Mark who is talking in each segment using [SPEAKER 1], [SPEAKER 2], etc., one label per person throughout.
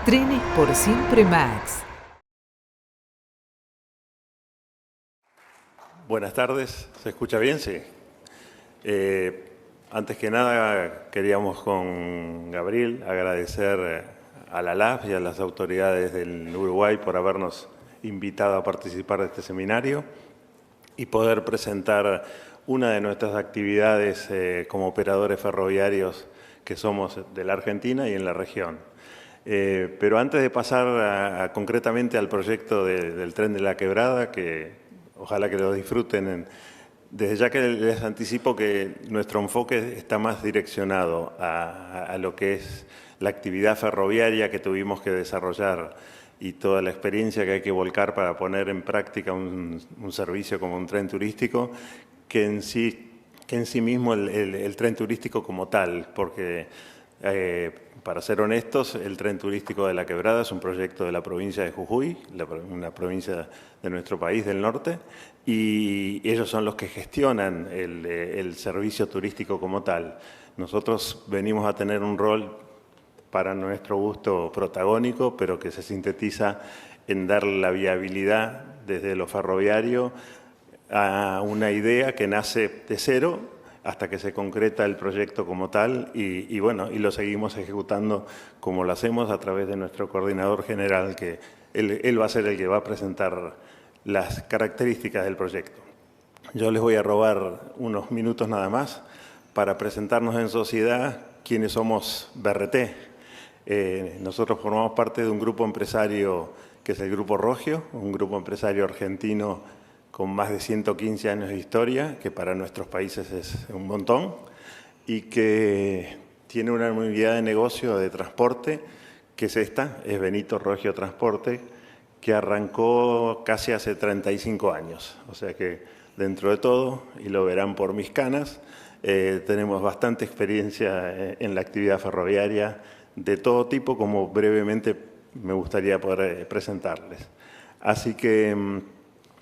[SPEAKER 1] Trenes por Siempre Max.
[SPEAKER 2] Buenas tardes, ¿se escucha bien? Sí. Antes que nada, queríamos con Gabriel agradecer a la LAF y a las autoridades del Uruguay por habernos invitado a participar de este seminario y poder presentar una de nuestras actividades como operadores ferroviarios que somos de la Argentina y en la región. Pero antes de pasar concretamente al proyecto del Tren de la Quebrada, que ojalá que lo disfruten, desde ya que les anticipo que nuestro enfoque está más direccionado a lo que es la actividad ferroviaria que tuvimos que desarrollar y toda la experiencia que hay que volcar para poner en práctica un servicio como un tren turístico, que en sí mismo el tren turístico como tal, porque para ser honestos, el tren turístico de la Quebrada es un proyecto de la provincia de Jujuy, una provincia de nuestro país del norte, y ellos son los que gestionan el servicio turístico como tal. Nosotros venimos a tener un rol para nuestro gusto protagónico, pero que se sintetiza en dar la viabilidad desde lo ferroviario a una idea que nace de cero hasta que se concreta el proyecto como tal y bueno, y lo seguimos ejecutando como lo hacemos a través de nuestro coordinador general, que él va a ser el que va a presentar las características del proyecto. Yo les voy a robar unos minutos nada más para presentarnos en sociedad quiénes somos BRT. Nosotros formamos parte de un grupo empresario que es el Grupo Rogio, un grupo empresario argentino con más de 115 años de historia, que para nuestros países es un montón, y que tiene una unidad de negocio de transporte, que es esta, es Benito Rogio Transporte, que arrancó casi hace 35 años. O sea que dentro de todo, y lo verán por mis canas, tenemos bastante experiencia en la actividad ferroviaria de todo tipo, como brevemente me gustaría poder presentarles. Así que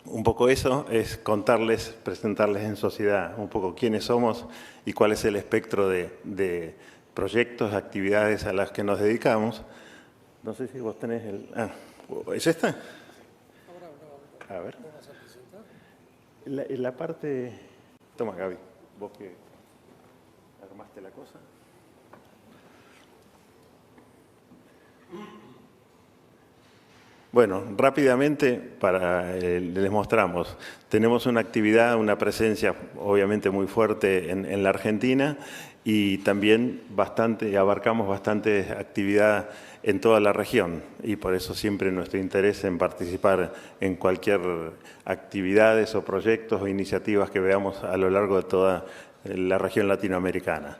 [SPEAKER 2] un poco eso es contarles, presentarles en sociedad un poco quiénes somos y cuál es el espectro de proyectos, actividades a las que nos dedicamos. No sé si vos tenés el... ¿es esta? A ver. La parte... Toma, Gaby, vos que armaste la cosa. Bueno, rápidamente les mostramos. Tenemos una actividad, una presencia obviamente muy fuerte en la Argentina y también abarcamos bastante actividad en toda la región y por eso siempre nuestro interés en participar en cualquier actividades o proyectos o iniciativas que veamos a lo largo de toda la región latinoamericana.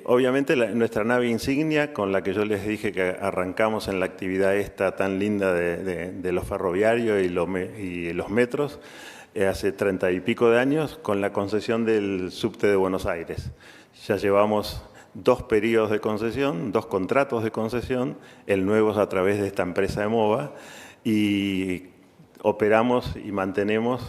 [SPEAKER 2] Obviamente nuestra nave insignia, con la que yo les dije que arrancamos en la actividad esta tan linda de los ferroviarios y los metros, hace 30 y pico de años, con la concesión del subte de Buenos Aires. Ya llevamos 2 periodos de concesión, 2 contratos de concesión, el nuevo es a través de esta empresa de MOVA, y operamos y mantenemos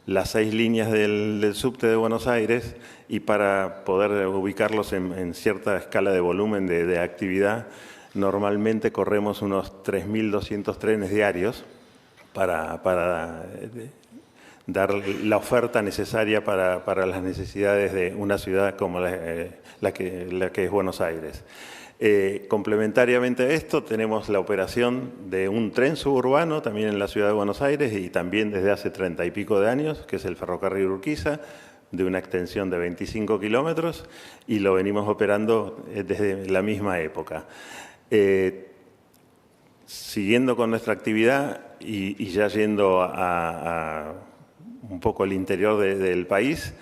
[SPEAKER 2] las 6 líneas del subte de Buenos Aires, y para poder ubicarlos en cierta escala de volumen de actividad, normalmente corremos unos 3.200 trenes diarios para dar la oferta necesaria para las necesidades de una ciudad como la que es Buenos Aires. Complementariamente a esto, tenemos la operación de un tren suburbano también en la ciudad de Buenos Aires y también desde hace 30 y pico de años, que es el ferrocarril Urquiza, de una extensión de 25 kilómetros, y lo venimos operando desde la misma época. Siguiendo con nuestra actividad y ya yendo a un poco al interior del país,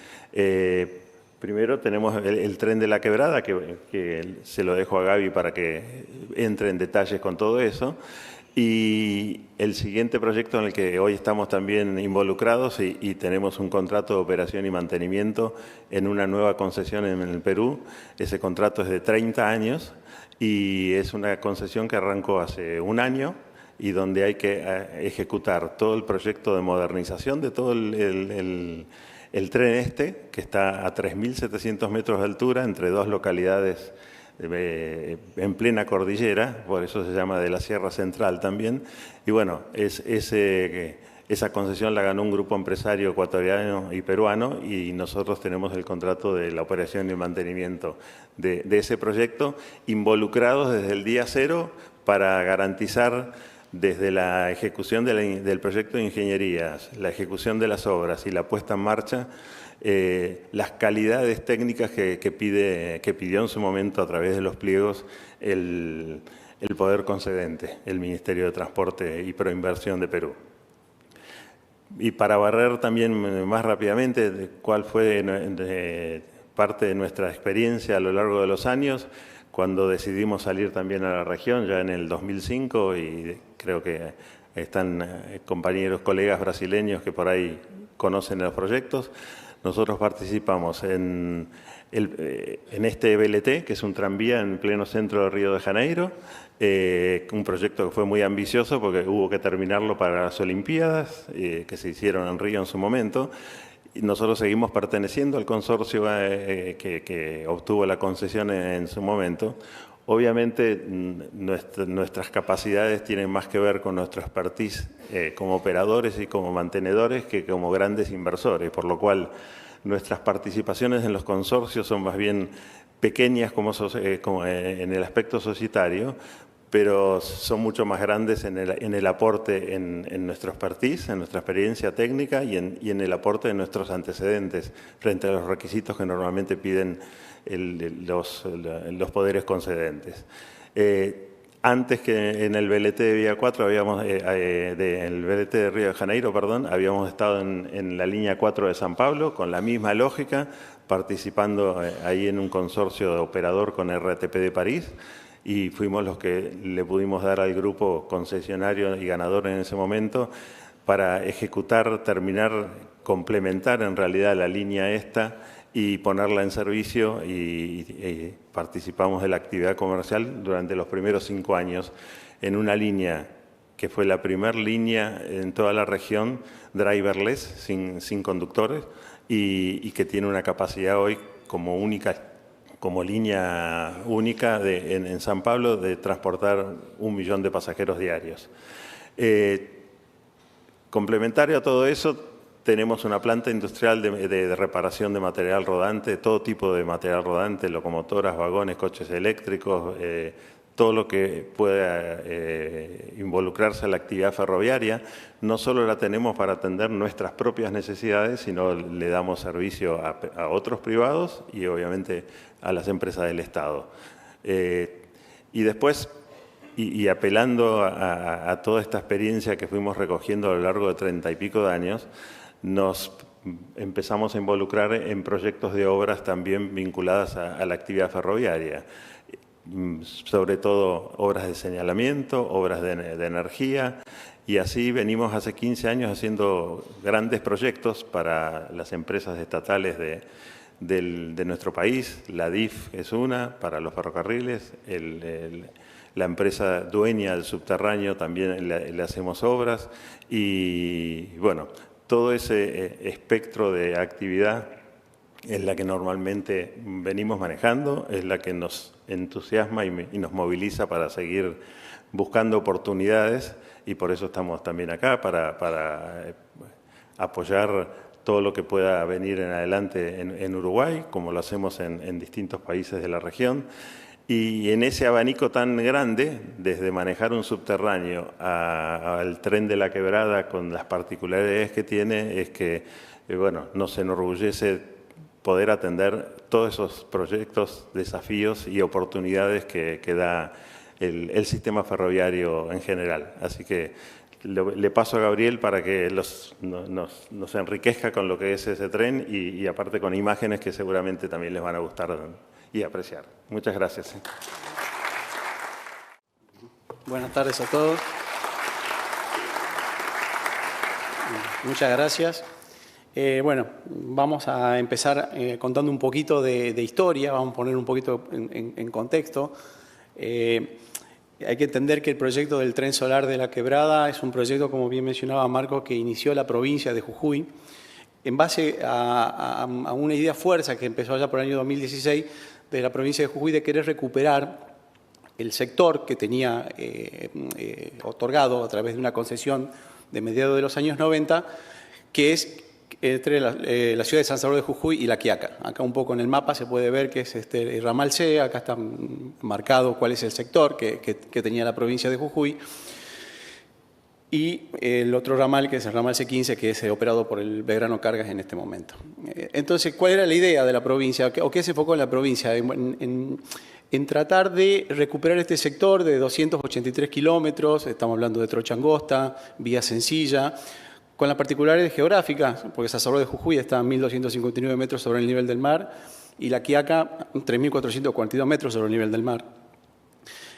[SPEAKER 2] primero tenemos el tren de la Quebrada, que se lo dejo a Gaby para que entre en detalles con todo eso. Y el siguiente proyecto en el que hoy estamos también involucrados y tenemos un contrato de operación y mantenimiento en una nueva concesión en el Perú. Ese contrato es de 30 años y es una concesión que arrancó hace un año y donde hay que ejecutar todo el proyecto de modernización de todo el tren que está a 3.700 metros de altura entre 2 localidades en plena cordillera, por eso se llama de la Sierra Central también. Y bueno, esa concesión la ganó un grupo empresario ecuatoriano y peruano y nosotros tenemos el contrato de la operación y mantenimiento de ese proyecto, involucrados desde el día cero para garantizar desde la ejecución del proyecto de ingeniería, la ejecución de las obras y la puesta en marcha, las calidades técnicas que pidió en su momento a través de los pliegos el poder concedente, el Ministerio de Transporte y Proinversión de Perú. Y para barrer también más rápidamente cuál fue parte de nuestra experiencia a lo largo de los años, cuando decidimos salir también a la región, ya en el 2005, y creo que están compañeros, colegas brasileños que por ahí conocen los proyectos, nosotros participamos en este BLT, que es un tranvía en pleno centro de Río de Janeiro, un proyecto que fue muy ambicioso porque hubo que terminarlo para las Olimpiadas, que se hicieron en Río en su momento. Y nosotros seguimos perteneciendo al consorcio que obtuvo la concesión en su momento. Obviamente, nuestras capacidades tienen más que ver con nuestro expertise como operadores y como mantenedores que como grandes inversores, por lo cual nuestras participaciones en los consorcios son más bien pequeñas como en el aspecto societario, pero son mucho más grandes en el aporte en nuestro expertise, en nuestra experiencia técnica y en el aporte de nuestros antecedentes frente a los requisitos que normalmente piden los poderes concedentes. Antes que en el BLT de Vía 4, el BLT de Río de Janeiro, habíamos estado en la línea 4 de San Pablo con la misma lógica, participando ahí en un consorcio de operador con RTP de París, y fuimos los que le pudimos dar al grupo concesionario y ganador en ese momento para ejecutar, terminar, complementar en realidad la línea esta y ponerla en servicio, y participamos de la actividad comercial durante los primeros 5 años en una línea que fue la primera línea en toda la región driverless, sin conductores, y que tiene una capacidad hoy como línea única en San Pablo de transportar 1 millón de pasajeros diarios. Complementario a todo eso, tenemos una planta industrial de reparación de material rodante, todo tipo de material rodante, locomotoras, vagones, coches eléctricos, todo lo que pueda involucrarse en la actividad ferroviaria. No solo la tenemos para atender nuestras propias necesidades, sino le damos servicio a otros privados y obviamente a las empresas del Estado. Y después, y apelando a toda esta experiencia que fuimos recogiendo a lo largo de 30 y pico de años, nos empezamos a involucrar en proyectos de obras también vinculadas a la actividad ferroviaria, sobre todo obras de señalamiento, obras de energía, y así venimos hace 15 años haciendo grandes proyectos para las empresas estatales de nuestro país. La DIF es una, para los ferrocarriles, la empresa dueña del subterráneo también le hacemos obras, y bueno, todo ese espectro de actividad es la que normalmente venimos manejando, es la que nos entusiasma y nos moviliza para seguir buscando oportunidades, y por eso estamos también acá, para apoyar todo lo que pueda venir en adelante en Uruguay, como lo hacemos en distintos países de la región. Y en ese abanico tan grande, desde manejar un subterráneo al tren de la Quebrada, con las particularidades que tiene, es que bueno, nos enorgullece poder atender todos esos proyectos, desafíos y oportunidades que da el sistema ferroviario en general. Así que le paso a Gabriel para que nos enriquezca con lo que es ese tren y aparte con imágenes que seguramente también les van a gustar y apreciar. Muchas gracias.
[SPEAKER 3] Buenas tardes a todos. Muchas gracias. Bueno, vamos a empezar contando un poquito de historia, vamos a poner un poquito en contexto. Hay que entender que el proyecto del Tren Solar de la Quebrada es un proyecto, como bien mencionaba Marco, que inició la provincia de Jujuy en base a una idea fuerza que empezó allá por el año 2016 de la provincia de Jujuy de querer recuperar el sector que tenía otorgado a través de una concesión de mediados de los años 90, que es entre la ciudad de San Salvador de Jujuy y La Quiaca. Acá un poco en el mapa se puede ver que es el ramal C, acá está marcado cuál es el sector que tenía la provincia de Jujuy, y el otro ramal, que es el ramal C15, que es operado por el Belgrano Cargas en este momento. Entonces, ¿cuál era la idea de la provincia? ¿O qué se enfocó en la provincia? En tratar de recuperar este sector de 283 kilómetros, estamos hablando de trocha angosta, vía sencilla, con las particularidades geográficas, porque San Salvador de Jujuy está a 1.259 metros sobre el nivel del mar y La Quiaca 3.442 metros sobre el nivel del mar.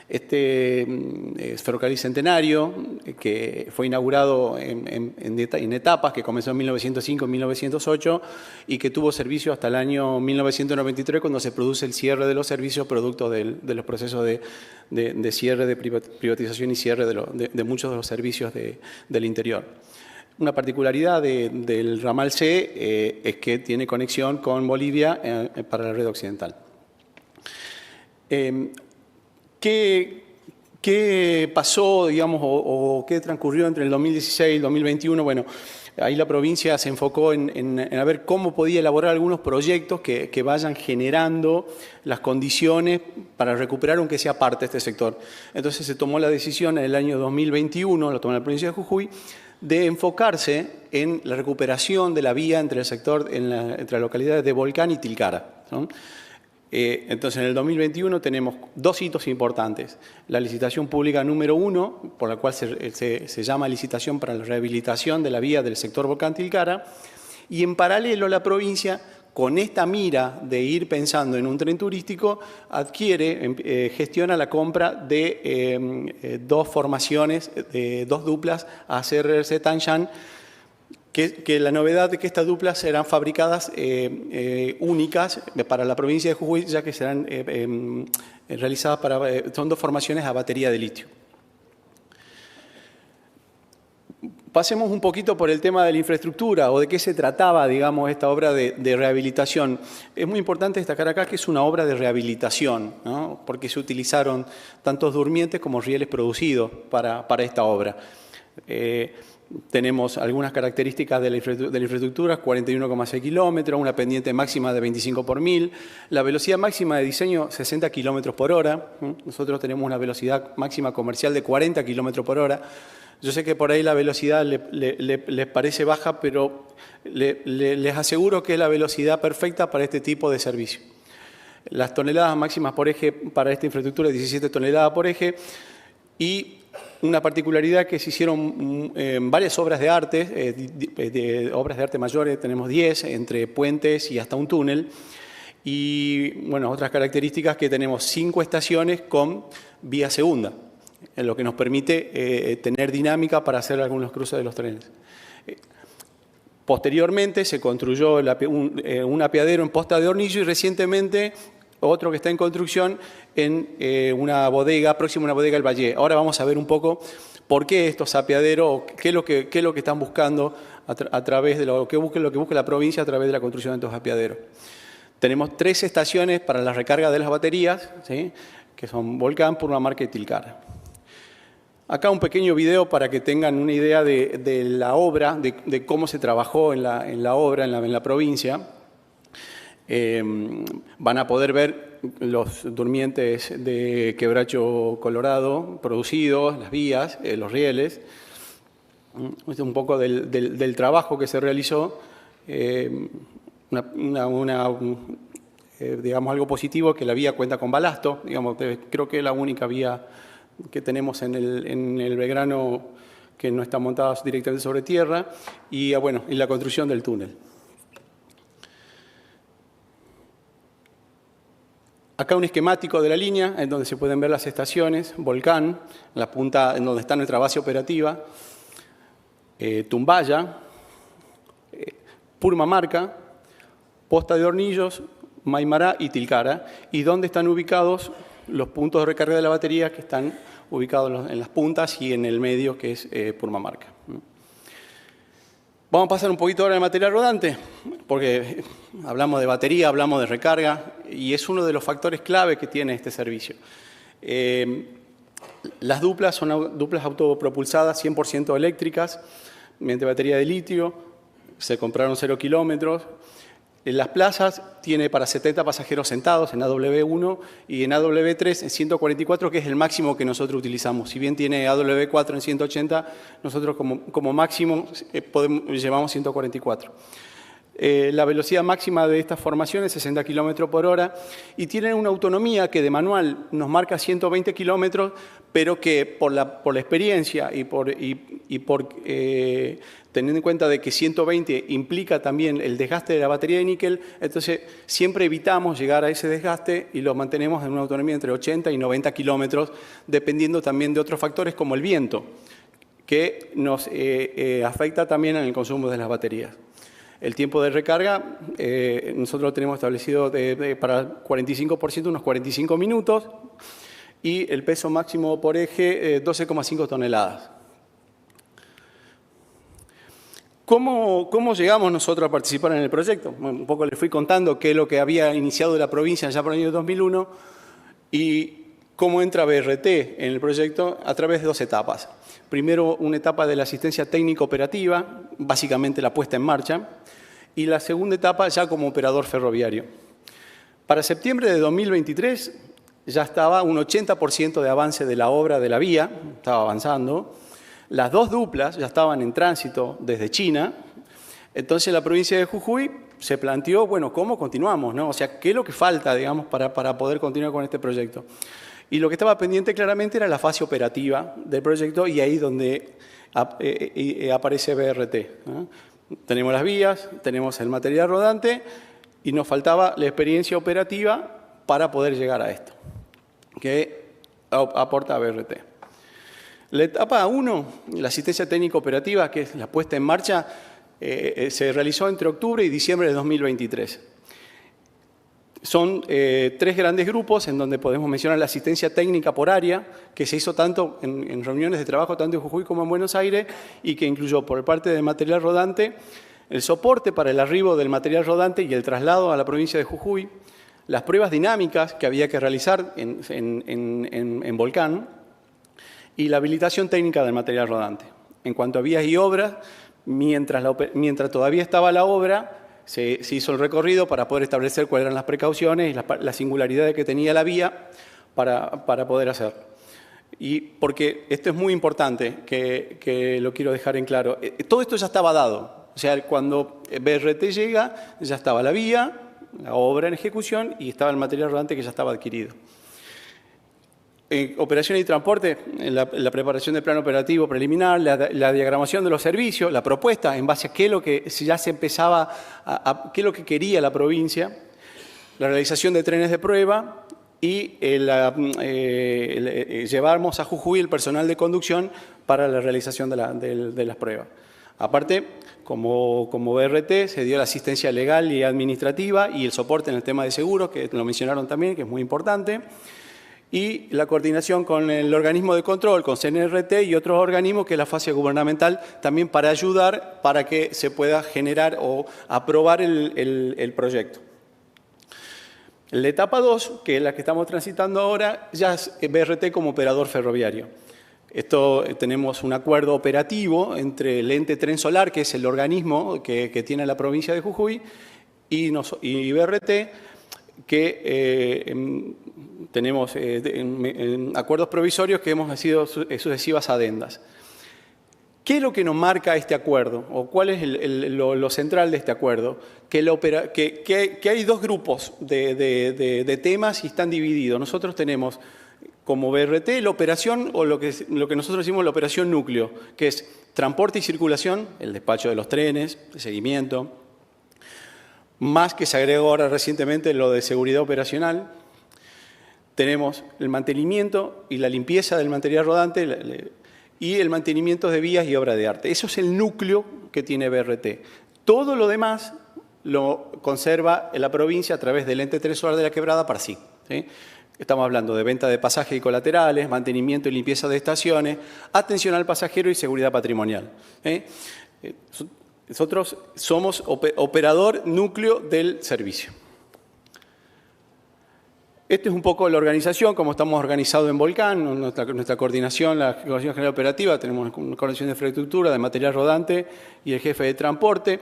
[SPEAKER 3] Este ferrocarril centenario, que fue inaugurado en etapas, que comenzó en 1905 y 1908 y que tuvo servicio hasta el año 1993, cuando se produce el cierre de los servicios producto de los procesos de cierre, de privatización y cierre de muchos de los servicios del interior. Una particularidad del ramal C es que tiene conexión con Bolivia para la red occidental. ¿Qué pasó, digamos, o qué transcurrió entre el 2016 y el 2021? Bueno, ahí la provincia se enfocó en ver cómo podía elaborar algunos proyectos que vayan generando las condiciones para recuperar, aunque sea parte de este sector. Entonces se tomó la decisión en el año 2021, lo tomó la provincia de Jujuy, de enfocarse en la recuperación de la vía entre el sector, entre las localidades de Volcán y Tilcara, ¿no? Entonces, en el 2021 tenemos dos hitos importantes. La licitación pública número 1, por la cual se llama licitación para la rehabilitación de la vía del sector Volcán-Tilcara, y en paralelo la provincia, con esta mira de ir pensando en un tren turístico, gestiona la compra de dos formaciones, dos duplas ACRC Tanshan, que la novedad de que estas duplas serán fabricadas únicas para la provincia de Jujuy, ya que serán realizadas son dos formaciones a batería de litio. Pasemos un poquito por el tema de la infraestructura o de qué se trataba, digamos, esta obra de rehabilitación. Es muy importante destacar acá que es una obra de rehabilitación, ¿no? Porque se utilizaron tantos durmientes como rieles producidos para esta obra. Tenemos algunas características de la infraestructura: 41,6 kilómetros, una pendiente máxima de 25 por 1000, la velocidad máxima de diseño 60 kilómetros por hora. Nosotros tenemos una velocidad máxima comercial de 40 kilómetros por hora. Yo sé que por ahí la velocidad les parece baja, pero les aseguro que es la velocidad perfecta para este tipo de servicio. Las toneladas máximas por eje para esta infraestructura es 17 toneladas por eje, y una particularidad que se hicieron varias obras de arte, obras de arte mayores, tenemos 10, entre puentes y hasta un túnel. Y bueno, otras características, que tenemos 5 estaciones con vía segunda, en lo que nos permite tener dinámica para hacer algunos cruces de los trenes. Posteriormente se construyó un apeadero en Posta de Hornillo, y recientemente otro que está en construcción en una bodega, próximo a una bodega del Valle. Ahora vamos a ver un poco por qué estos apeaderos, qué es lo que están buscando a través de lo que busca la provincia a través de la construcción de estos apeaderos. Tenemos 3 estaciones para la recarga de las baterías, ¿sí?, que son Volcán, Purmamarca y Tilcara. Acá un pequeño video para que tengan una idea de la obra, de cómo se trabajó en la obra en la provincia. Van a poder ver los durmientes de quebracho colorado producidos, las vías, los rieles. Este es un poco del trabajo que se realizó. Digamos, algo positivo, que la vía cuenta con balasto. Digamos, creo que es la única vía que tenemos en el Belgrano que no está montada directamente sobre tierra, y bueno, y la construcción del túnel. Acá un esquemático de la línea, en donde se pueden ver las estaciones: Volcán, la punta en donde está nuestra base operativa, Tumbaya, Purmamarca, Posta de Hornillos, Maimará y Tilcara, y donde están ubicados los puntos de recarga de la batería, que están ubicados en las puntas y en el medio, que es Purmamarca. Vamos a pasar un poquito ahora al material rodante, porque hablamos de batería, hablamos de recarga, y es uno de los factores clave que tiene este servicio. Las duplas son duplas autopropulsadas, 100% eléctricas, mediante batería de litio, se compraron 0 kilómetros. En las plazas tiene para 70 pasajeros sentados en AW1 y en AW3 en 144, que es el máximo que nosotros utilizamos. Si bien tiene AW4 en 180, nosotros como máximo llevamos 144. La velocidad máxima de estas formaciones es 60 km por hora y tienen una autonomía que de manual nos marca 120 km, pero que por la experiencia y por teniendo en cuenta de que 120 implica también el desgaste de la batería de níquel, entonces siempre evitamos llegar a ese desgaste y lo mantenemos en una autonomía entre 80 y 90 kilómetros, dependiendo también de otros factores como el viento, que nos afecta también en el consumo de las baterías. El tiempo de recarga, nosotros lo tenemos establecido para el 45% unos 45 minutos y el peso máximo por eje 12,5 toneladas. ¿Cómo llegamos nosotros a participar en el proyecto? Un poco les fui contando qué es lo que había iniciado la provincia ya por el año 2001 y cómo entra BRT en el proyecto a través de 2 etapas. Primero, una etapa de la asistencia técnica operativa, básicamente la puesta en marcha, y la segunda etapa ya como operador ferroviario. Para septiembre de 2023 ya estaba un 80% de avance de la obra de la vía, estaba avanzando. Las 2 duplas ya estaban en tránsito desde China. Entonces la provincia de Jujuy se planteó, bueno, ¿cómo continuamos, no? O sea, ¿qué es lo que falta, digamos, para poder continuar con este proyecto? Y lo que estaba pendiente claramente era la fase operativa del proyecto y ahí donde aparece BRT, ¿no? Tenemos las vías, tenemos el material rodante y nos faltaba la experiencia operativa para poder llegar a esto, que aporta BRT. La etapa 1, la asistencia técnica operativa, que es la puesta en marcha, se realizó entre octubre y diciembre de 2023. Son 3 grandes grupos en donde podemos mencionar la asistencia técnica por área, que se hizo tanto en reuniones de trabajo, tanto en Jujuy como en Buenos Aires, y que incluyó por parte del material rodante el soporte para el arribo del material rodante y el traslado a la provincia de Jujuy, las pruebas dinámicas que había que realizar en Volcán y la habilitación técnica del material rodante. En cuanto a vías y obras, mientras todavía estaba la obra, se hizo el recorrido para poder establecer cuáles eran las precauciones y las singularidades que tenía la vía para poder hacer. Y porque esto es muy importante, que lo quiero dejar en claro. Todo esto ya estaba dado. O sea, cuando BRT llega, ya estaba la vía, la obra en ejecución y estaba el material rodante que ya estaba adquirido. Operación y transporte, la preparación del plan operativo preliminar, la diagramación de los servicios, la propuesta en base a qué es lo que ya se empezaba, qué es lo que quería la provincia, la realización de trenes de prueba y llevamos a Jujuy el personal de conducción para la realización de las pruebas. Aparte, como BRT, se dio la asistencia legal y administrativa y el soporte en el tema de seguros, que lo mencionaron también, que es muy importante. Y la coordinación con el organismo de control, con CNRT y otros organismos, que es la fase gubernamental, también para ayudar para que se pueda generar o aprobar el proyecto. La etapa 2, que es la que estamos transitando ahora, ya es BRT como operador ferroviario. Esto tenemos un acuerdo operativo entre el ente Tren Solar, que es el organismo que tiene la provincia de Jujuy, y BRT, que tenemos acuerdos provisorios que hemos sido sucesivas adendas. ¿Qué es lo que nos marca este acuerdo? ¿O cuál es lo central de este acuerdo? Que hay 2 grupos de temas y están divididos. Nosotros tenemos como BRT la operación, o lo que nosotros decimos la operación núcleo, que es transporte y circulación, el despacho de los trenes, el seguimiento, más que se agregó ahora recientemente lo de seguridad operacional. Tenemos el mantenimiento y la limpieza del material rodante y el mantenimiento de vías y obra de arte. Eso es el núcleo que tiene BRT. Todo lo demás lo conserva en la provincia a través del ente Tren Solar de la Quebrada para sí. Estamos hablando de venta de pasajes y colaterales, mantenimiento y limpieza de estaciones, atención al pasajero y seguridad patrimonial. Nosotros somos operador núcleo del servicio. Esta es un poco la organización, como estamos organizados en Volcán, nuestra coordinación, la Coordinación General Operativa, tenemos una coordinación de infraestructura, de material rodante y el jefe de transporte.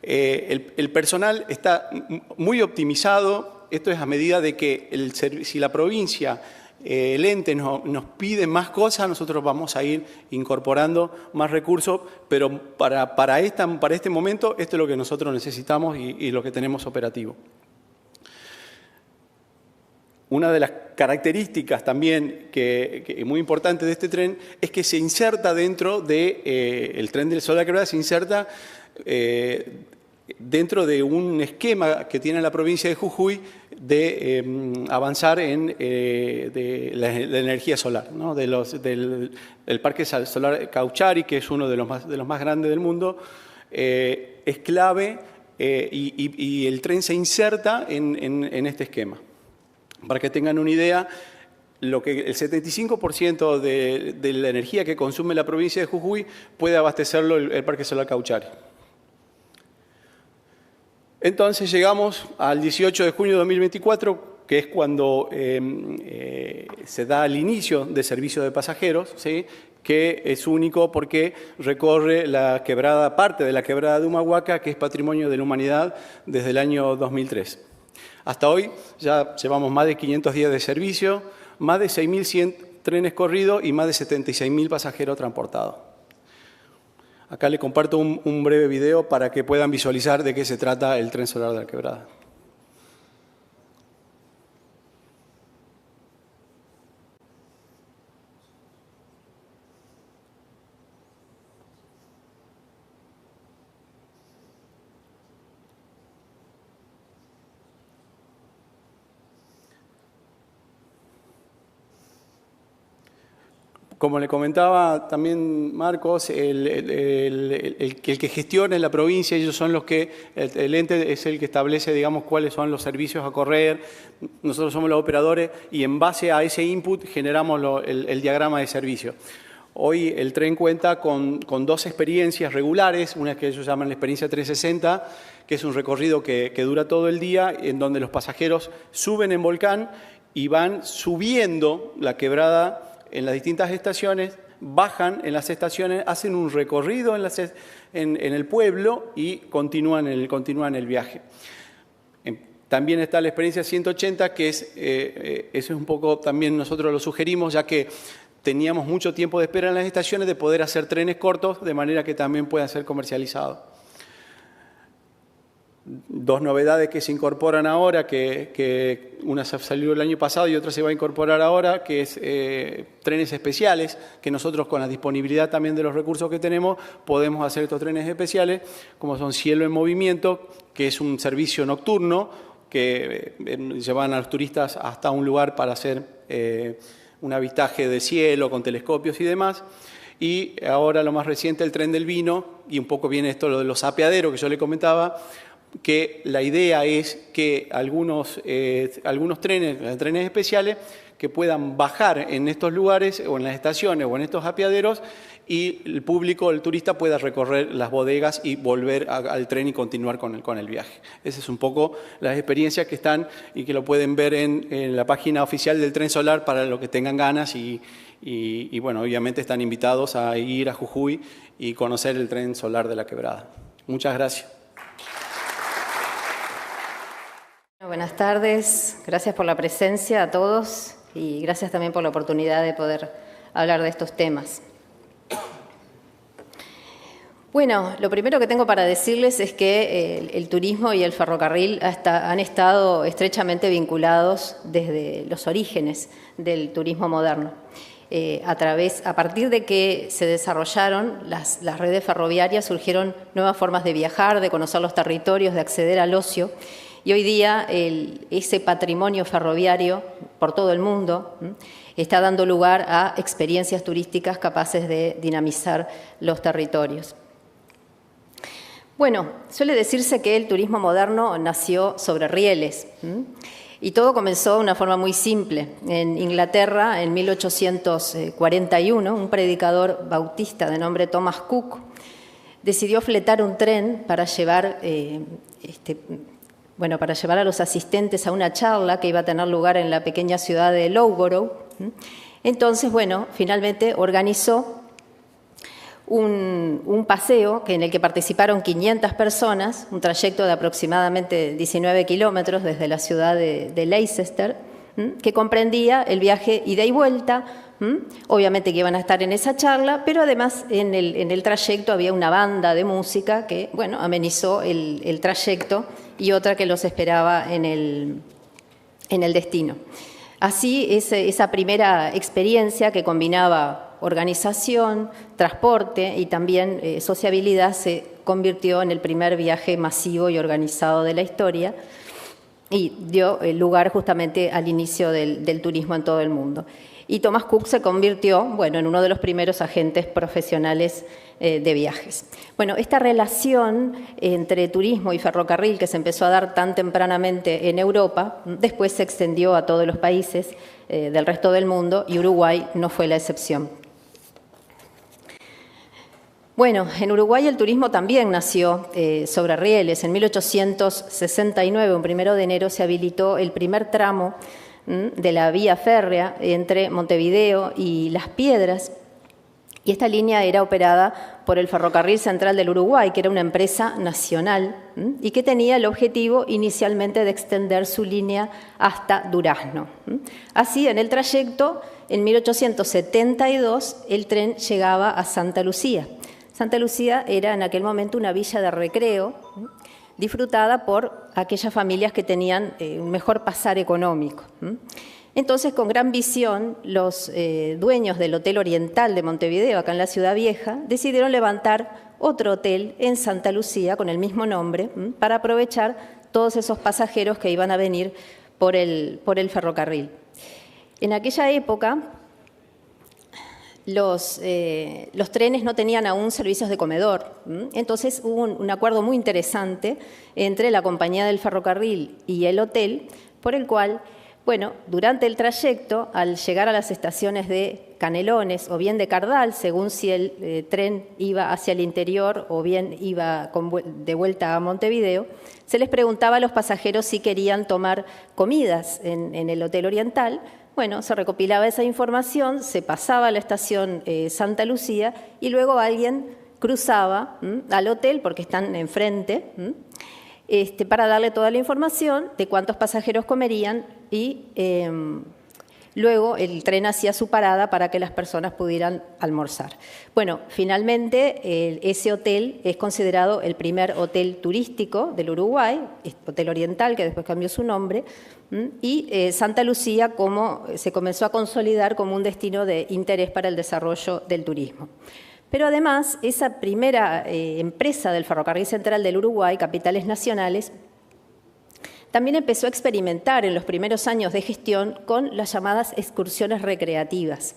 [SPEAKER 3] El personal está muy optimizado, esto es a medida de que si la provincia, el ente nos pide más cosas, nosotros vamos a ir incorporando más recursos, pero para este momento esto es lo que nosotros necesitamos y lo que tenemos operativo. Una de las características también que muy importante de este tren es que se inserta dentro de, el tren del Sol de la Quebrada se inserta dentro de un esquema que tiene la provincia de Jujuy de avanzar en de la energía solar, ¿no? Del Parque Solar Cauchari, que es uno de los más grandes del mundo, es clave y el tren se inserta en este esquema. Para que tengan una idea, el 75% de la energía que consume la provincia de Jujuy puede abastecerlo el Parque Solar Cauchari. Entonces llegamos al 18 de junio de 2024, que es cuando se da el inicio de servicio de pasajeros, ¿sí? Que es único porque recorre la quebrada, parte de la quebrada de Humahuaca, que es patrimonio de la humanidad desde el año 2003. Hasta hoy ya llevamos más de 500 días de servicio, más de 6.100 trenes corridos y más de 76.000 pasajeros transportados. Acá le comparto un breve video para que puedan visualizar de qué se trata el tren solar de la quebrada. Como le comentaba también Marcos, el que gestiona en la provincia, ellos son los que, el ente es el que establece, digamos, cuáles son los servicios a correr, nosotros somos los operadores y en base a ese input generamos el diagrama de servicio. Hoy el tren cuenta con dos experiencias regulares, una que ellos llaman la experiencia 360, que es un recorrido que dura todo el día, en donde los pasajeros suben en Volcán y van subiendo la quebrada en las distintas estaciones, bajan en las estaciones, hacen un recorrido en el pueblo y continúan el viaje. También está la experiencia 180, que eso es un poco, también nosotros lo sugerimos, ya que teníamos mucho tiempo de espera en las estaciones, de poder hacer trenes cortos, de manera que también puedan ser comercializados. Dos novedades que se incorporan ahora, que una salió el año pasado y otra se va a incorporar ahora, que es trenes especiales, que nosotros con la disponibilidad también de los recursos que tenemos podemos hacer estos trenes especiales, como son Cielo en Movimiento, que es un servicio nocturno que llevan a los turistas hasta un lugar para hacer un avistaje de cielo con telescopios y demás. Y ahora lo más reciente, el Tren del Vino, y un poco viene esto lo de los apeaderos que yo le comentaba, que la idea es que algunos trenes especiales que puedan bajar en estos lugares o en las estaciones o en estos apeaderos y el público, el turista, pueda recorrer las bodegas y volver al tren y continuar con el viaje. Esa es un poco las experiencias que están y que lo pueden ver en la página oficial del Tren Solar para los que tengan ganas y bueno, obviamente están invitados a ir a Jujuy y conocer el Tren Solar de la Quebrada. Muchas gracias.
[SPEAKER 4] Buenas tardes, gracias por la presencia a todos y gracias también por la oportunidad de poder hablar de estos temas. Bueno, lo primero que tengo para decirles es que el turismo y el ferrocarril han estado estrechamente vinculados desde los orígenes del turismo moderno. A partir de que se desarrollaron las redes ferroviarias, surgieron nuevas formas de viajar, de conocer los territorios, de acceder al ocio. Y hoy día ese patrimonio ferroviario por todo el mundo está dando lugar a experiencias turísticas capaces de dinamizar los territorios. Bueno, suele decirse que el turismo moderno nació sobre rieles y todo comenzó de una forma muy simple. En Inglaterra, en 1841, un predicador bautista de nombre Thomas Cook decidió fletar un tren para llevar, para llevar a los asistentes a una charla que iba a tener lugar en la pequeña ciudad de Loughborough. Entonces, bueno, finalmente organizó un paseo en el que participaron 500 personas, un trayecto de aproximadamente 19 kilómetros desde la ciudad de Leicester, que comprendía el viaje ida y vuelta. Obviamente que iban a estar en esa charla, pero además en el trayecto había una banda de música que, bueno, amenizó el trayecto y otra que los esperaba en el destino. Así, esa primera experiencia que combinaba organización, transporte y también sociabilidad se convirtió en el primer viaje masivo y organizado de la historia y dio lugar justamente al inicio del turismo en todo el mundo. Y Thomas Cook se convirtió, bueno, en uno de los primeros agentes profesionales de viajes. Bueno, esta relación entre turismo y ferrocarril que se empezó a dar tan tempranamente en Europa, después se extendió a todos los países del resto del mundo y Uruguay no fue la excepción. Bueno, en Uruguay el turismo también nació sobre rieles. En 1869, un 1 de enero, se habilitó el primer tramo de la vía férrea entre Montevideo y Las Piedras, y esta línea era operada por el Ferrocarril Central del Uruguay, que era una empresa nacional y que tenía el objetivo inicialmente de extender su línea hasta Durazno. Así, en el trayecto, en 1872, el tren llegaba a Santa Lucía. Santa Lucía era en aquel momento una villa de recreo disfrutada por aquellas familias que tenían un mejor pasar económico. Entonces, con gran visión, los dueños del Hotel Oriental de Montevideo, acá en la Ciudad Vieja, decidieron levantar otro hotel en Santa Lucía con el mismo nombre para aprovechar todos esos pasajeros que iban a venir por el ferrocarril. En aquella época, los trenes no tenían aún servicios de comedor. Entonces hubo un acuerdo muy interesante entre la compañía del ferrocarril y el hotel, por el cual, bueno, durante el trayecto, al llegar a las estaciones de Canelones o bien de Cardal, según si el tren iba hacia el interior o bien iba de vuelta a Montevideo, se les preguntaba a los pasajeros si querían tomar comidas en el Hotel Oriental. Bueno, se recopilaba esa información, se pasaba a la estación Santa Lucía y luego alguien cruzaba al hotel, porque están enfrente, para darle toda la información de cuántos pasajeros comerían y luego el tren hacía su parada para que las personas pudieran almorzar. Bueno, finalmente ese hotel es considerado el primer hotel turístico del Uruguay, Hotel Oriental, que después cambió su nombre, y Santa Lucía se comenzó a consolidar como un destino de interés para el desarrollo del turismo. Pero además, esa primera empresa del Ferrocarril Central del Uruguay, Capitales Nacionales, también empezó a experimentar en los primeros años de gestión con las llamadas excursiones recreativas.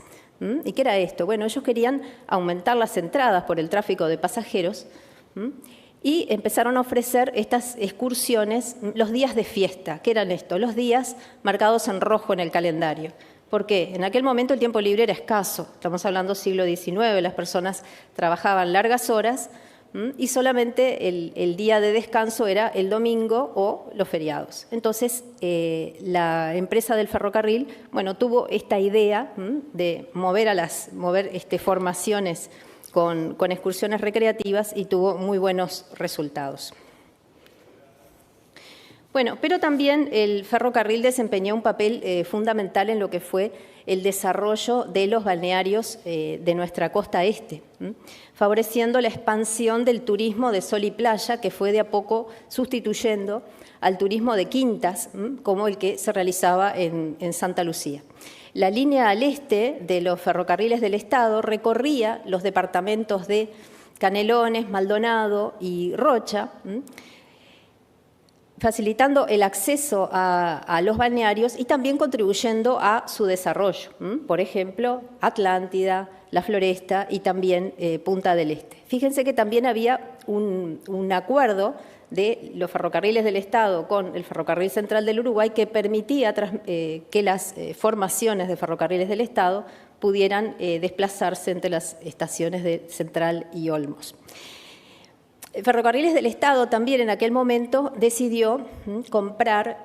[SPEAKER 4] ¿Y qué era esto? Bueno, ellos querían aumentar las entradas por el tráfico de pasajeros y empezaron a ofrecer estas excursiones los días de fiesta. ¿Qué eran esto? Los días marcados en rojo en el calendario. ¿Por qué? En aquel momento el tiempo libre era escaso. Estamos hablando siglo XIX, las personas trabajaban largas horas y solamente el día de descanso era el domingo o los feriados. Entonces, la empresa del ferrocarril, bueno, tuvo esta idea de mover formaciones con excursiones recreativas y tuvo muy buenos resultados. Bueno, pero también el ferrocarril desempeñó un papel fundamental en lo que fue el desarrollo de los balnearios de nuestra costa este, favoreciendo la expansión del turismo de sol y playa, que fue de a poco sustituyendo al turismo de quintas, como el que se realizaba en Santa Lucía. La línea al este de los ferrocarriles del Estado recorría los departamentos de Canelones, Maldonado y Rocha, facilitando el acceso a los balnearios y también contribuyendo a su desarrollo. Por ejemplo, Atlántida, La Floresta y también Punta del Este. Fíjense que también había un acuerdo de los ferrocarriles del Estado con el Ferrocarril Central del Uruguay que permitía que las formaciones de ferrocarriles del Estado pudieran desplazarse entre las estaciones de Central y Olmos. Ferrocarriles del Estado también en aquel momento decidió comprar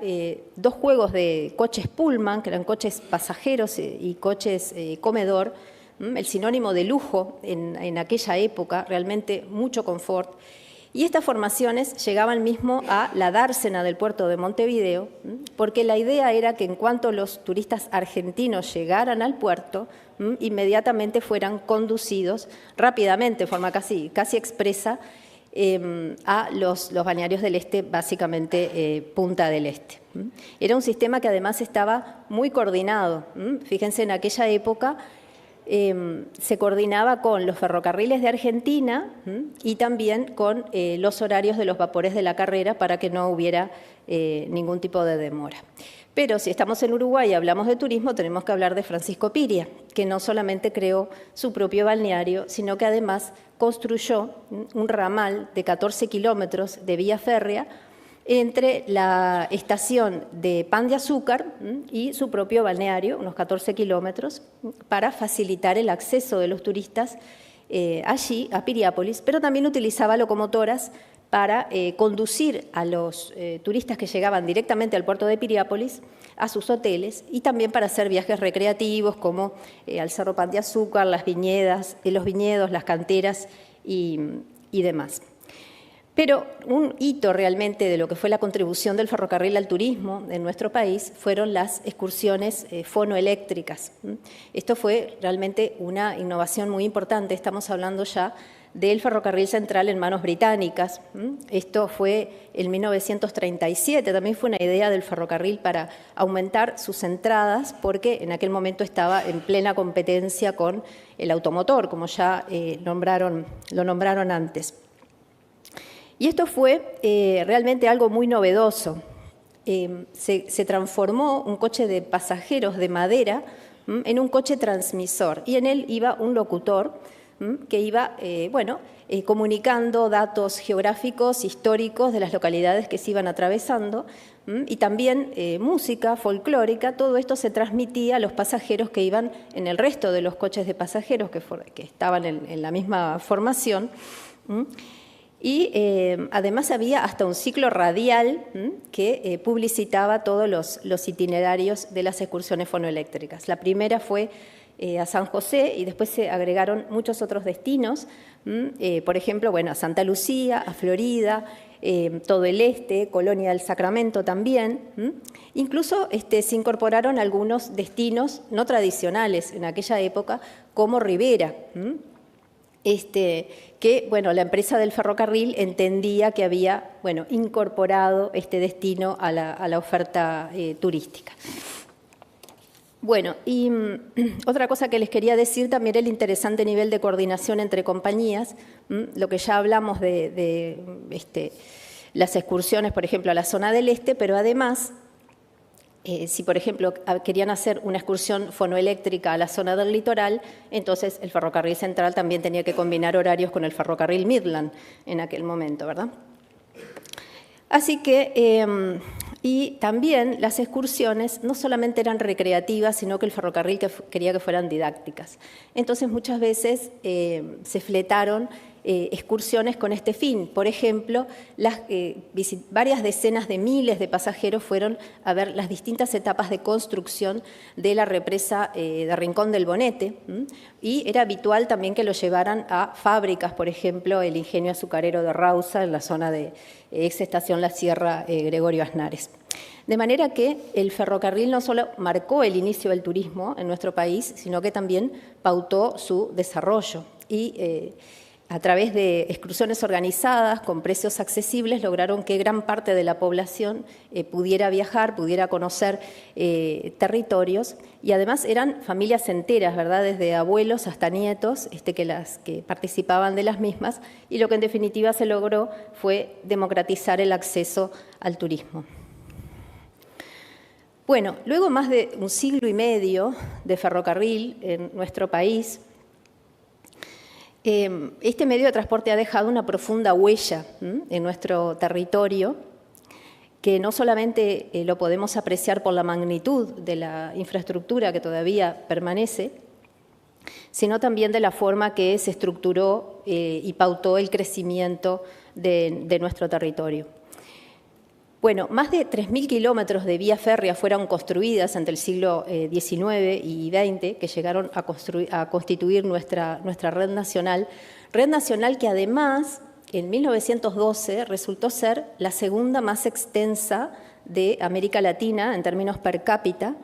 [SPEAKER 4] 2 juegos de coches Pullman, que eran coches pasajeros y coches comedor, el sinónimo de lujo en aquella época, realmente mucho confort. Y estas formaciones llegaban mismo a la dársena del puerto de Montevideo, porque la idea era que en cuanto los turistas argentinos llegaran al puerto, inmediatamente fueran conducidos rápidamente, de forma casi expresa, a los balnearios del Este, básicamente Punta del Este. Era un sistema que además estaba muy coordinado. Fíjense, en aquella época se coordinaba con los ferrocarriles de Argentina y también con los horarios de los vapores de la carrera para que no hubiera ningún tipo de demora. Pero si estamos en Uruguay y hablamos de turismo, tenemos que hablar de Francisco Piria, que no solamente creó su propio balneario, sino que además construyó un ramal de 14 kilómetros de vía férrea entre la estación de Pan de Azúcar y su propio balneario, unos 14 kilómetros, para facilitar el acceso de los turistas allí, a Piriápolis, pero también utilizaba locomotoras para conducir a los turistas que llegaban directamente al puerto de Piriápolis a sus hoteles y también para hacer viajes recreativos como al Cerro Pan de Azúcar, los viñedos, las canteras y demás. Pero un hito realmente de lo que fue la contribución del ferrocarril al turismo en nuestro país fueron las excursiones fonoeléctricas. Esto fue realmente una innovación muy importante. Estamos hablando ya del ferrocarril central en manos británicas. Esto fue en 1937, también fue una idea del ferrocarril para aumentar sus entradas porque en aquel momento estaba en plena competencia con el automotor, como ya lo nombraron antes. Y esto fue realmente algo muy novedoso. Se transformó un coche de pasajeros de madera en un coche transmisor y en él iba un locutor que iba comunicando datos geográficos, históricos de las localidades que se iban atravesando y también música folclórica. Todo esto se transmitía a los pasajeros que iban en el resto de los coches de pasajeros que estaban en la misma formación. Y además había hasta un ciclo radial que publicitaba todos los itinerarios de las excursiones fonoeléctricas. La primera fue a San José y después se agregaron muchos otros destinos, por ejemplo, a Santa Lucía, a Florida, todo el este, Colonia del Sacramento también. Incluso se incorporaron algunos destinos no tradicionales en aquella época, como Rivera, que la empresa del ferrocarril entendía que había incorporado este destino a la oferta turística. Y otra cosa que les quería decir también era el interesante nivel de coordinación entre compañías, lo que ya hablamos de las excursiones, por ejemplo, a la zona del este, pero además, si por ejemplo querían hacer una excursión fonoeléctrica a la zona del litoral, entonces el ferrocarril central también tenía que combinar horarios con el ferrocarril Midland en aquel momento, ¿verdad? Así que, y también las excursiones no solamente eran recreativas, sino que el ferrocarril quería que fueran didácticas. Entonces muchas veces se fletaron excursiones con este fin. Por ejemplo, varias decenas de miles de pasajeros fueron a ver las distintas etapas de construcción de la represa de Rincón del Bonete, y era habitual también que lo llevaran a fábricas, por ejemplo, el ingenio azucarero de Rausa, en la zona de ex estación La Sierra Gregorio Aznares. De manera que el ferrocarril no solo marcó el inicio del turismo en nuestro país, sino que también pautó su desarrollo y a través de excursiones organizadas con precios accesibles lograron que gran parte de la población pudiera viajar, pudiera conocer territorios, y además eran familias enteras, ¿verdad? Desde abuelos hasta nietos que participaban de las mismas, y lo que en definitiva se logró fue democratizar el acceso al turismo. Luego más de un siglo y medio de ferrocarril en nuestro país, este medio de transporte ha dejado una profunda huella en nuestro territorio, que no solamente lo podemos apreciar por la magnitud de la infraestructura que todavía permanece, sino también de la forma que se estructuró y pautó el crecimiento de nuestro territorio. Bueno, más de 3.000 kilómetros de vía férrea fueron construidas entre el siglo XIX y XX, que llegaron a constituir nuestra red nacional que además en 1912 resultó ser la segunda más extensa de América Latina en términos per cápita,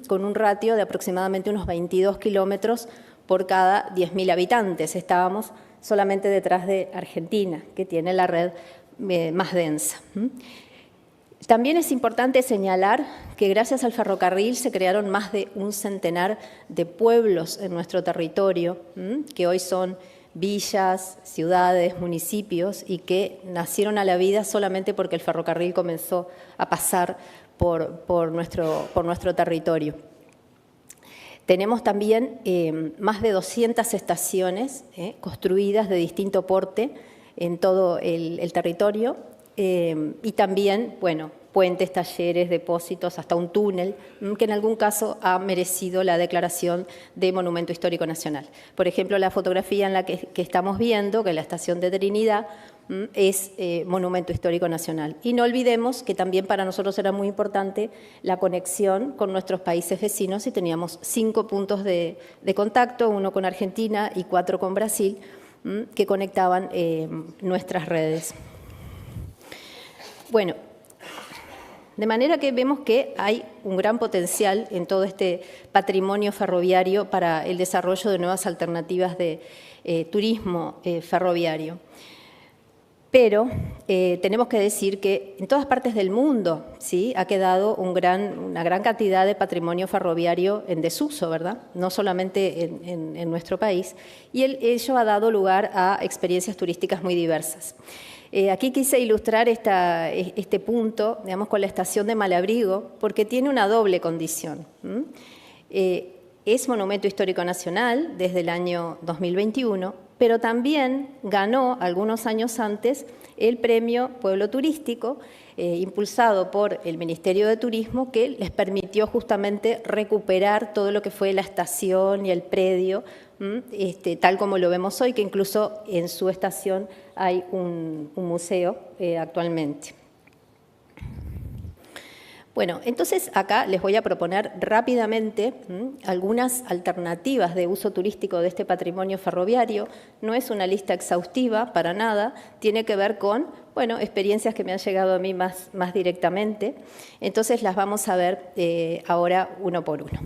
[SPEAKER 4] con un ratio de aproximadamente unos 22 kilómetros por cada 10.000 habitantes. Estábamos solamente detrás de Argentina, que tiene la red más densa. También es importante señalar que gracias al ferrocarril se crearon más de un centenar de pueblos en nuestro territorio, que hoy son villas, ciudades, municipios, y que nacieron a la vida solamente porque el ferrocarril comenzó a pasar por nuestro territorio. Tenemos también más de 200 estaciones construidas de distinto porte en todo el territorio, y también, bueno, puentes, talleres, depósitos, hasta un túnel, que en algún caso ha merecido la declaración de Monumento Histórico Nacional. Por ejemplo, la fotografía en la que estamos viendo, que es la estación de Trinidad, es Monumento Histórico Nacional. Y no olvidemos que también para nosotros era muy importante la conexión con nuestros países vecinos, y teníamos 5 puntos de contacto, 1 con Argentina y 4 con Brasil, que conectaban nuestras redes. Bueno, de manera que vemos que hay un gran potencial en todo este patrimonio ferroviario para el desarrollo de nuevas alternativas de turismo ferroviario. Pero tenemos que decir que en todas partes del mundo, ¿sí?, ha quedado una gran cantidad de patrimonio ferroviario en desuso, ¿verdad? No solamente en nuestro país. Y ello ha dado lugar a experiencias turísticas muy diversas. Aquí quise ilustrar este punto, digamos, con la estación de Malabrigo, porque tiene una doble condición. Es Monumento Histórico Nacional desde el año 2021, pero también ganó algunos años antes el premio Pueblo Turístico, impulsado por el Ministerio de Turismo, que les permitió justamente recuperar todo lo que fue la estación y el predio, tal como lo vemos hoy, que incluso en su estación hay un museo actualmente. Bueno, entonces acá les voy a proponer rápidamente algunas alternativas de uso turístico de este patrimonio ferroviario. No es una lista exhaustiva para nada, tiene que ver con, bueno, experiencias que me han llegado a mí más directamente. Entonces las vamos a ver ahora uno por uno.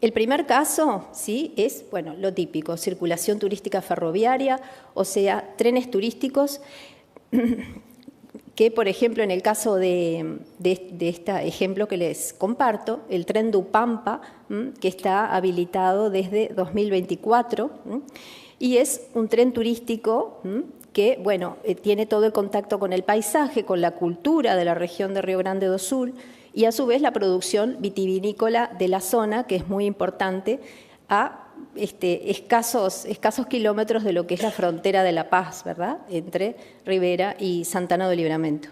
[SPEAKER 4] El primer caso, ¿sí?, es, bueno, lo típico, circulación turística ferroviaria, o sea, trenes turísticos que, por ejemplo, en el caso de este ejemplo que les comparto, el tren Dupampa, que está habilitado desde 2024, y es un tren turístico que, bueno, tiene todo el contacto con el paisaje, con la cultura de la región de Río Grande do Sul, y a su vez la producción vitivinícola de la zona, que es muy importante, a escasos kilómetros de lo que es la frontera de La Paz, ¿verdad?, entre Rivera y Santana do Livramento.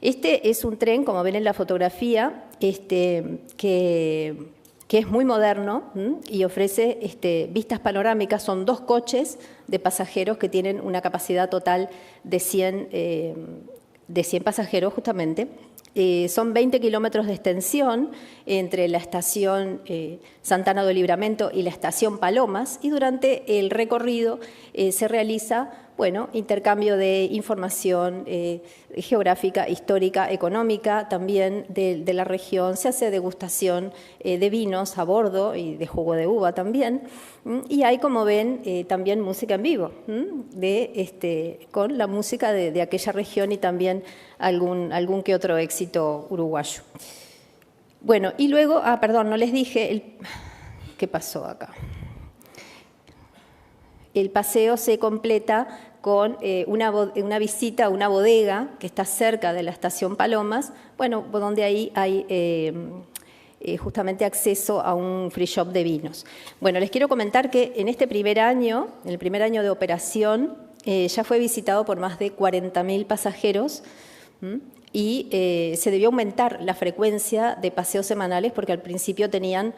[SPEAKER 4] Este es un tren, como ven en la fotografía, que es muy moderno y ofrece vistas panorámicas. Son 2 coches de pasajeros que tienen una capacidad total de 100 pasajeros justamente. Son 20 kilómetros de extensión entre la estación Santana do Livramento y la estación Palomas, y durante el recorrido se realiza, bueno, intercambio de información geográfica, histórica, económica, también de la región. Se hace degustación de vinos a bordo y de jugo de uva también. Y hay, como ven, también música en vivo, con la música de aquella región, y también algún que otro éxito uruguayo. Bueno, y luego, perdón, no les dije, ¿qué pasó acá? El paseo se completa con una visita a una bodega que está cerca de la estación Palomas, bueno, donde ahí hay justamente acceso a un free shop de vinos. Bueno, les quiero comentar que en este primer año, en el primer año de operación, ya fue visitado por más de 40.000 pasajeros, y se debió aumentar la frecuencia de paseos semanales, porque al principio tenían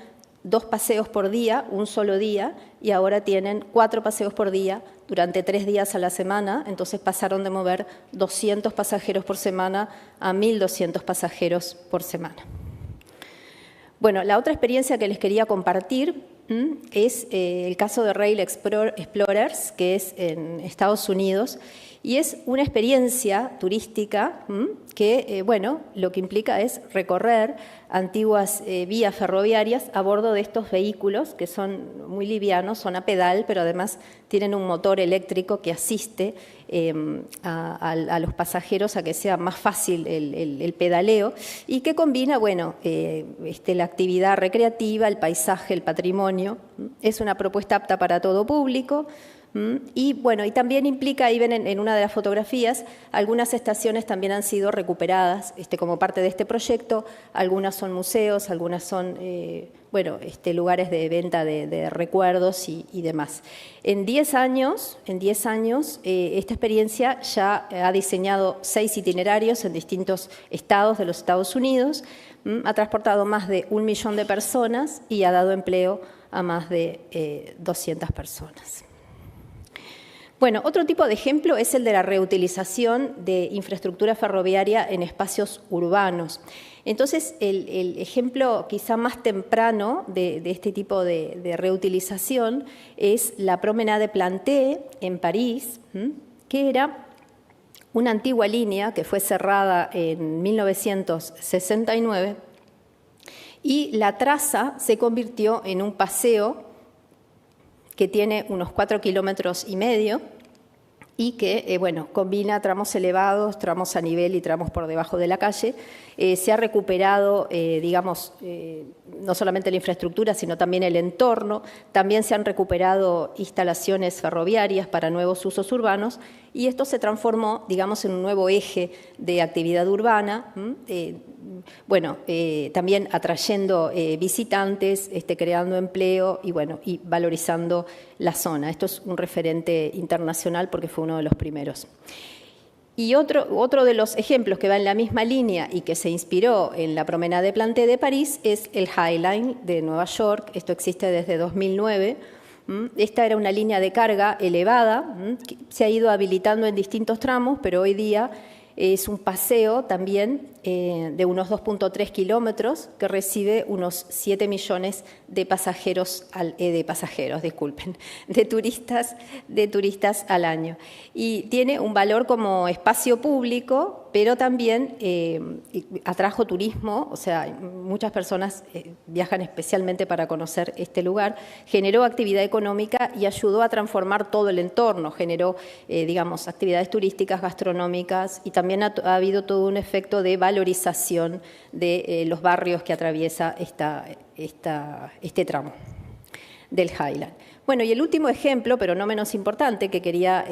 [SPEAKER 4] 2 paseos por día, un solo día, y ahora tienen 4 paseos por día durante 3 días a la semana. Entonces pasaron de mover 200 pasajeros por semana a 1.200 pasajeros por semana. Bueno, la otra experiencia que les quería compartir es el caso de Rail Explorers, que es en Estados Unidos, y es una experiencia turística que, bueno, lo que implica es recorrer antiguas vías ferroviarias a bordo de estos vehículos que son muy livianos, son a pedal, pero además tienen un motor eléctrico que asiste a los pasajeros a que sea más fácil el pedaleo y que combina, bueno, la actividad recreativa, el paisaje, el patrimonio. Es una propuesta apta para todo público. Y bueno, y también implica, ahí ven en una de las fotografías, algunas estaciones también han sido recuperadas como parte de este proyecto. Algunas son museos, algunas son bueno, lugares de venta de recuerdos y demás. En 10 años, esta experiencia ya ha diseñado 6 itinerarios en distintos estados de los Estados Unidos, ha transportado más de 1 millón de personas y ha dado empleo a más de 200 personas. Bueno, otro tipo de ejemplo es el de la reutilización de infraestructura ferroviaria en espacios urbanos. Entonces, el ejemplo quizá más temprano de este tipo de reutilización es la Promenade Plantée en París, que era una antigua línea que fue cerrada en 1969 y la traza se convirtió en un paseo que tiene unos 4,5 kilómetros y que, bueno, combina tramos elevados, tramos a nivel y tramos por debajo de la calle. Se ha recuperado, digamos, no solamente la infraestructura, sino también el entorno. También se han recuperado instalaciones ferroviarias para nuevos usos urbanos y esto se transformó, digamos, en un nuevo eje de actividad urbana, bueno, también atrayendo visitantes, creando empleo y, bueno, y valorizando la zona. Esto es un referente internacional porque fue uno de los primeros. Y otro de los ejemplos que va en la misma línea y que se inspiró en la Promenade Plantée de París es el High Line de Nueva York. Esto existe desde 2009. Esta era una línea de carga elevada, que se ha ido habilitando en distintos tramos, pero hoy día es un paseo también de unos 2,3 kilómetros que recibe unos 7 millones de pasajeros, de turistas al año. Y tiene un valor como espacio público, pero también atrajo turismo, o sea, muchas personas viajan especialmente para conocer este lugar, generó actividad económica y ayudó a transformar todo el entorno, generó, digamos, actividades turísticas, gastronómicas y también ha habido todo un efecto de valorización de los barrios que atraviesa este tramo del Highland. Bueno, y el último ejemplo, pero no menos importante, que quería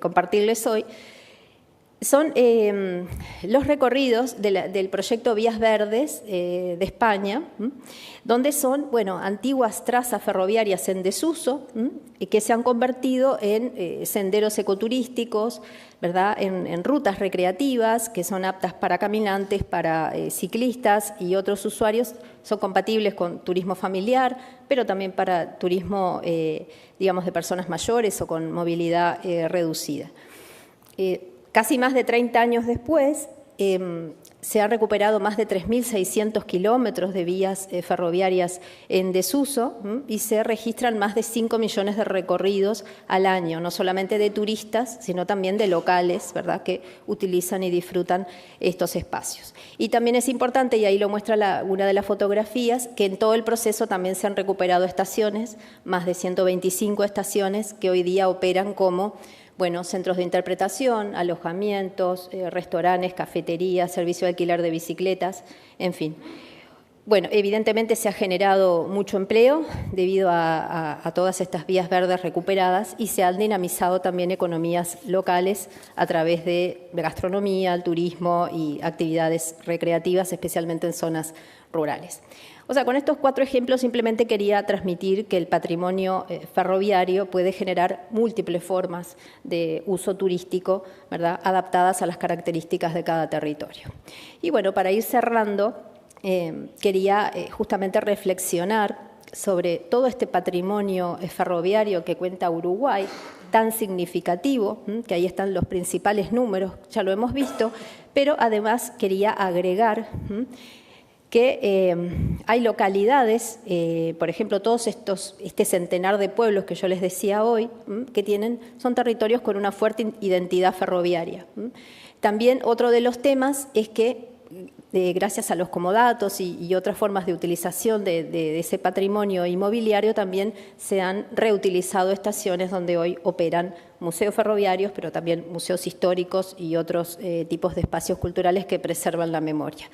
[SPEAKER 4] compartirles hoy, son los recorridos del proyecto Vías Verdes de España, donde son, bueno, antiguas trazas ferroviarias en desuso y que se han convertido en senderos ecoturísticos, ¿verdad? En rutas recreativas que son aptas para caminantes, para ciclistas y otros usuarios. Son compatibles con turismo familiar, pero también para turismo, digamos, de personas mayores o con movilidad reducida. Casi más de 30 años después, se han recuperado más de 3.600 kilómetros de vías ferroviarias en desuso y se registran más de 5 millones de recorridos al año, no solamente de turistas, sino también de locales, ¿verdad?, que utilizan y disfrutan estos espacios. Y también es importante, y ahí lo muestra una de las fotografías, que en todo el proceso también se han recuperado estaciones, más de 125 estaciones que hoy día operan como, bueno, centros de interpretación, alojamientos, restaurantes, cafeterías, servicio de alquiler de bicicletas, en fin. Bueno, evidentemente se ha generado mucho empleo debido a todas estas vías verdes recuperadas y se han dinamizado también economías locales a través de gastronomía, el turismo y actividades recreativas, especialmente en zonas rurales. O sea, con estos 4 ejemplos simplemente quería transmitir que el patrimonio ferroviario puede generar múltiples formas de uso turístico, ¿verdad?, adaptadas a las características de cada territorio. Y bueno, para ir cerrando, quería justamente reflexionar sobre todo este patrimonio ferroviario que cuenta Uruguay, tan significativo, que ahí están los principales números, ya lo hemos visto, pero además quería agregar que hay localidades, por ejemplo, este centenar de pueblos que yo les decía hoy, que son territorios con una fuerte identidad ferroviaria. También otro de los temas es que gracias a los comodatos y otras formas de utilización de ese patrimonio inmobiliario, también se han reutilizado estaciones donde hoy operan museos ferroviarios, pero también museos históricos y otros tipos de espacios culturales que preservan la memoria.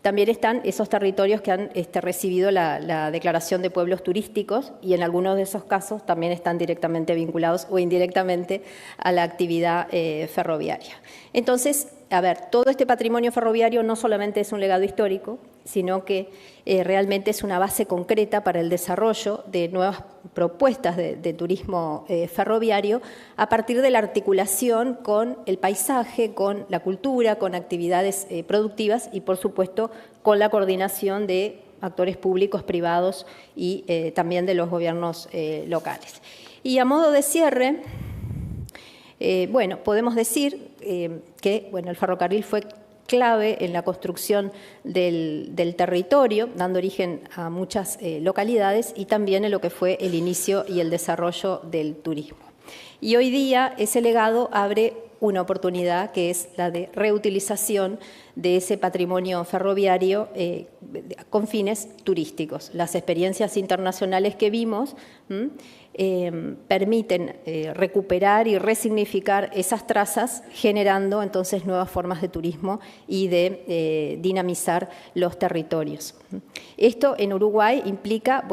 [SPEAKER 4] También están esos territorios que han recibido la declaración de pueblos turísticos y en algunos de esos casos también están directamente vinculados o indirectamente a la actividad ferroviaria. Entonces, a ver, todo este patrimonio ferroviario no solamente es un legado histórico, sino que realmente es una base concreta para el desarrollo de nuevas propuestas de turismo ferroviario a partir de la articulación con el paisaje, con la cultura, con actividades productivas y, por supuesto, con la coordinación de actores públicos, privados y también de los gobiernos locales. Y a modo de cierre, bueno, podemos decir que el ferrocarril fue clave en la construcción del territorio, dando origen a muchas localidades y también en lo que fue el inicio y el desarrollo del turismo. Y hoy día ese legado abre una oportunidad que es la de reutilización de ese patrimonio ferroviario con fines turísticos. Las experiencias internacionales que vimos permiten recuperar y resignificar esas trazas, generando entonces nuevas formas de turismo y de dinamizar los territorios. Esto en Uruguay implica,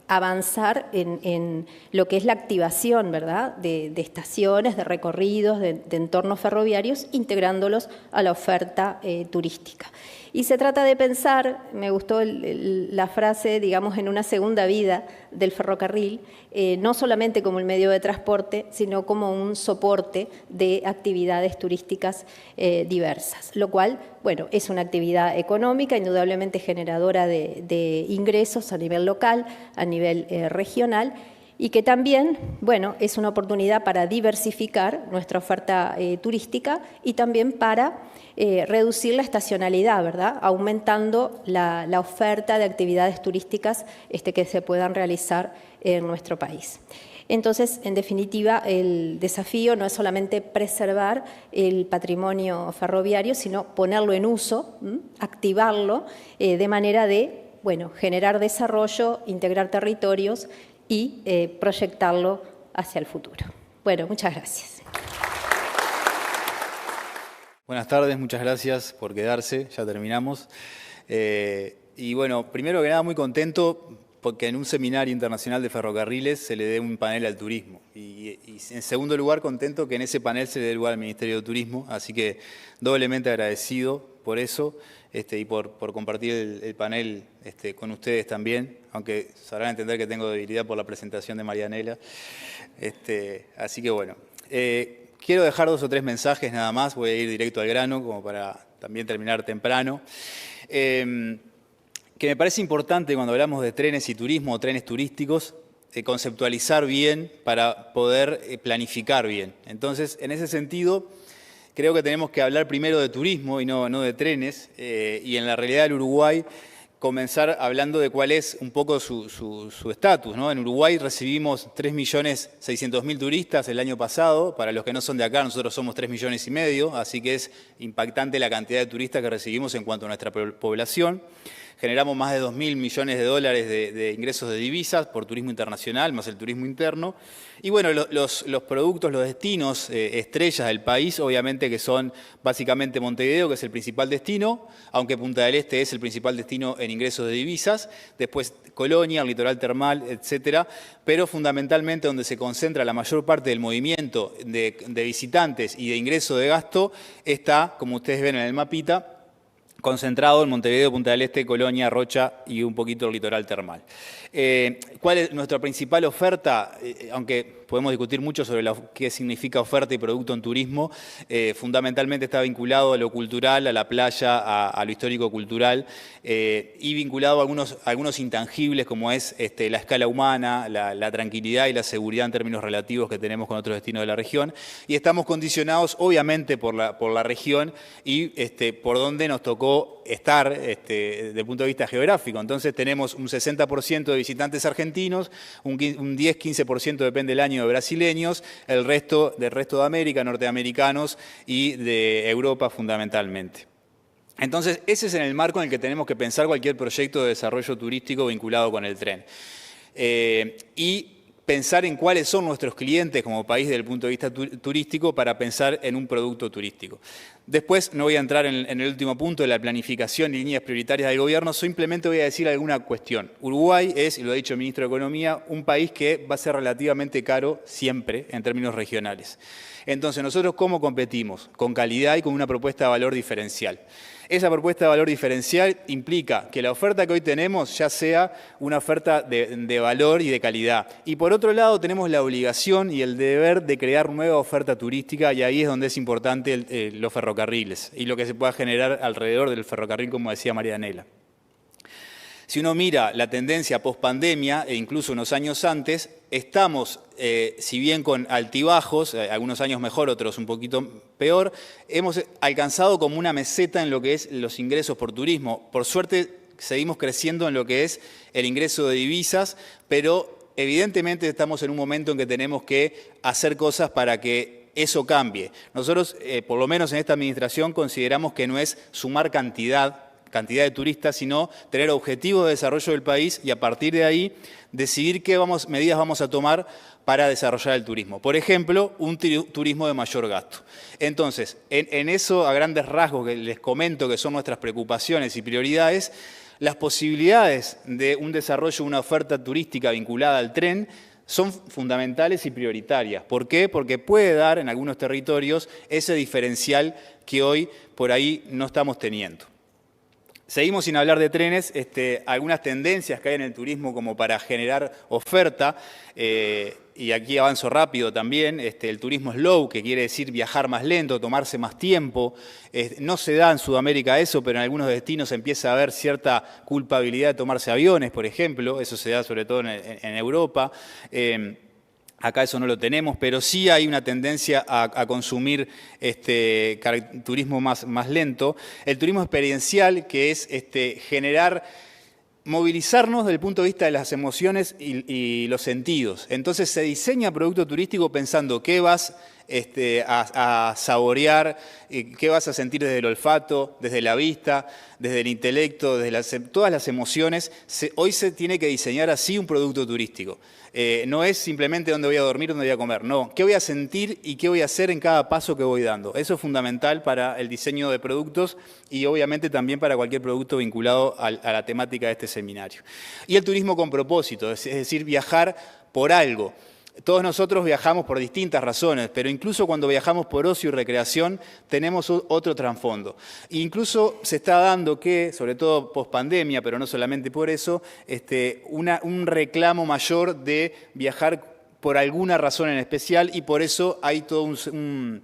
[SPEAKER 4] avanzar en lo que es la activación, ¿verdad?, de estaciones, de recorridos, de entornos ferroviarios, integrándolos a la oferta turística. Y se trata de pensar, me gustó la frase, digamos, en una segunda vida del ferrocarril, no solamente como el medio de transporte, sino como un soporte de actividades turísticas diversas, lo cual, es una actividad económica, indudablemente generadora de ingresos a nivel local, a nivel regional, y que también, es una oportunidad para diversificar nuestra oferta turística y también para reducir la estacionalidad, ¿verdad?, aumentando la oferta de actividades turísticas que se puedan realizar en nuestro país. Entonces, en definitiva, el desafío no es solamente preservar el patrimonio ferroviario, sino ponerlo en uso, activarlo de manera de, generar desarrollo, integrar territorios y proyectarlo hacia el futuro. Muchas gracias.
[SPEAKER 5] Buenas tardes, muchas gracias por quedarse, ya terminamos. Primero que nada muy contento porque en un seminario internacional de ferrocarriles se le dé un panel al turismo. Y en segundo lugar, contento que en ese panel se le dé lugar al Ministerio de Turismo, así que doblemente agradecido por eso y por compartir el panel con ustedes también, aunque sabrán entender que tengo debilidad por la presentación de Marianela. Así que quiero dejar 2 o 3 mensajes nada más, voy a ir directo al grano como para también terminar temprano. Que me parece importante cuando hablamos de trenes y turismo o trenes turísticos, conceptualizar bien para poder planificar bien. Entonces, en ese sentido, creo que tenemos que hablar primero de turismo y no de trenes, y en la realidad del Uruguay comenzar hablando de cuál es un poco su estatus, ¿no? En Uruguay recibimos 3.600.000 turistas el año pasado. Para los que no son de acá, nosotros somos 3,5 millones, así que es impactante la cantidad de turistas que recibimos en cuanto a nuestra población. Generamos más de 2.000 millones de dólares de ingresos de divisas por turismo internacional, más el turismo interno. Y los productos, los destinos estrellas del país, obviamente que son básicamente Montevideo, que es el principal destino, aunque Punta del Este es el principal destino en ingresos de divisas, después Colonia, el litoral termal, etcétera, pero fundamentalmente donde se concentra la mayor parte del movimiento de visitantes y de ingreso de gasto está, como ustedes ven en el mapita, concentrado en Montevideo, Punta del Este, Colonia, Rocha y un poquito el litoral termal. ¿Cuál es nuestra principal oferta? Aunque podemos discutir mucho sobre qué significa oferta y producto en turismo, fundamentalmente está vinculado a lo cultural, a la playa, a lo histórico-cultural, y vinculado a algunos intangibles como es la escala humana, la tranquilidad y la seguridad en términos relativos que tenemos con otros destinos de la región. Y estamos condicionados, obviamente, por la región y por donde nos tocó estar desde el punto de vista geográfico. Entonces tenemos un 60% de visitantes argentinos, un 10-15% depende del año de brasileños, el resto del resto de América, norteamericanos y de Europa fundamentalmente. Entonces ese es en el marco en el que tenemos que pensar cualquier proyecto de desarrollo turístico vinculado con el tren. Y pensar en cuáles son nuestros clientes como país desde el punto de vista turístico para pensar en un producto turístico. Después no voy a entrar en el último punto de la planificación y líneas prioritarias del gobierno, simplemente voy a decir alguna cuestión. Uruguay es, y lo ha dicho el ministro de Economía, un país que va a ser relativamente caro siempre en términos regionales. Entonces, ¿nosotros cómo competimos? Con calidad y con una propuesta de valor diferencial. Esa propuesta de valor diferencial implica que la oferta que hoy tenemos ya sea una oferta de valor y de calidad. Y por otro lado tenemos la obligación y el deber de crear nueva oferta turística y ahí es donde es importante los ferrocarriles y lo que se pueda generar alrededor del ferrocarril, como decía Marianela. Si uno mira la tendencia post-pandemia e incluso unos años antes, estamos, si bien con altibajos, algunos años mejor, otros un poquito peor, hemos alcanzado como una meseta en lo que es los ingresos por turismo. Por suerte, seguimos creciendo en lo que es el ingreso de divisas, pero evidentemente estamos en un momento en que tenemos que hacer cosas para que eso cambie. Nosotros, por lo menos en esta administración, consideramos que no es sumar cantidad de turistas, sino tener objetivos de desarrollo del país y a partir de ahí decidir qué medidas vamos a tomar para desarrollar el turismo. Por ejemplo, un turismo de mayor gasto. Entonces, en eso, a grandes rasgos, que les comento que son nuestras preocupaciones y prioridades, las posibilidades de un desarrollo de una oferta turística vinculada al tren son fundamentales y prioritarias. ¿Por qué? Porque puede dar en algunos territorios ese diferencial que hoy por ahí no estamos teniendo. Seguimos sin hablar de trenes, algunas tendencias que hay en el turismo como para generar oferta, y aquí avanzo rápido también, el turismo slow, que quiere decir viajar más lento, tomarse más tiempo. No se da en Sudamérica eso, pero en algunos destinos empieza a haber cierta culpabilidad de tomarse aviones, por ejemplo, eso se da sobre todo en Europa. Acá eso no lo tenemos, pero sí hay una tendencia a consumir turismo más lento. El turismo experiencial, que es movilizarnos desde el punto de vista de las emociones y los sentidos. Entonces se diseña producto turístico pensando qué vas a saborear, qué vas a sentir desde el olfato, desde la vista, desde el intelecto, desde todas las emociones. Hoy se tiene que diseñar así un producto turístico. No es simplemente dónde voy a dormir, dónde voy a comer. No, qué voy a sentir y qué voy a hacer en cada paso que voy dando. Eso es fundamental para el diseño de productos y obviamente también para cualquier producto vinculado a la temática de este seminario. Y el turismo con propósito, es decir, viajar por algo. Todos nosotros viajamos por distintas razones, pero incluso cuando viajamos por ocio y recreación tenemos otro trasfondo. Incluso se está dando que, sobre todo post-pandemia, pero no solamente por eso, un reclamo mayor de viajar por alguna razón en especial y por eso hay todo un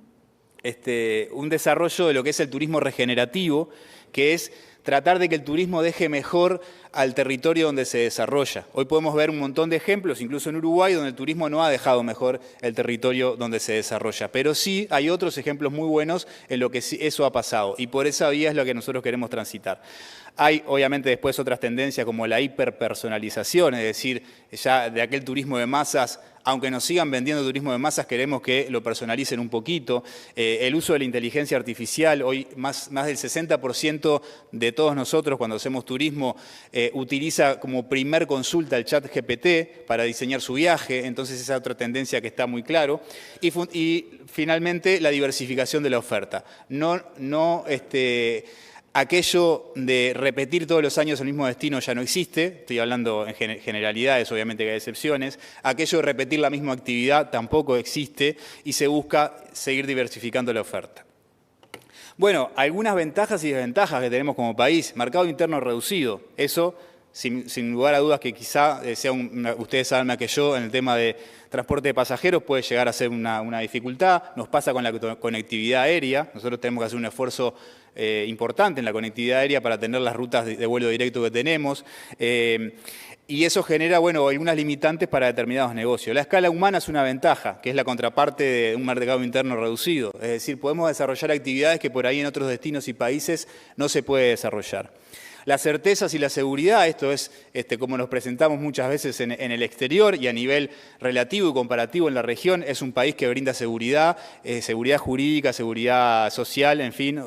[SPEAKER 5] desarrollo de lo que es el turismo regenerativo, que es tratar de que el turismo deje mejor al territorio donde se desarrolla. Hoy podemos ver un montón de ejemplos, incluso en Uruguay, donde el turismo no ha dejado mejor el territorio donde se desarrolla. Pero sí hay otros ejemplos muy buenos en lo que eso ha pasado y por esa vía es lo que nosotros queremos transitar. Hay obviamente después otras tendencias como la hiperpersonalización, es decir, ya de aquel turismo de masas, aunque nos sigan vendiendo turismo de masas, queremos que lo personalicen un poquito. El uso de la inteligencia artificial, hoy más del 60% de todos nosotros cuando hacemos turismo utiliza como primer consulta el chat GPT para diseñar su viaje, entonces esa es otra tendencia que está muy claro. Y finalmente la diversificación de la oferta. Aquello de repetir todos los años el mismo destino ya no existe, estoy hablando en generalidades, obviamente que hay excepciones. Aquello de repetir la misma actividad tampoco existe y se busca seguir diversificando la oferta. Bueno, algunas ventajas y desventajas que tenemos como país. Mercado interno reducido. Eso, sin lugar a dudas, que quizá ustedes saben más que yo, en el tema de transporte de pasajeros puede llegar a ser una dificultad. Nos pasa con la conectividad aérea. Nosotros tenemos que hacer un esfuerzo importante en la conectividad aérea para tener las rutas de vuelo directo que tenemos. Y eso genera, bueno, algunas limitantes para determinados negocios. La escala humana es una ventaja, que es la contraparte de un mercado interno reducido. Es decir, podemos desarrollar actividades que por ahí en otros destinos y países no se puede desarrollar. Las certezas y la seguridad, esto es como nos presentamos muchas veces en el exterior y a nivel relativo y comparativo en la región, es un país que brinda seguridad, seguridad jurídica, seguridad social, en fin,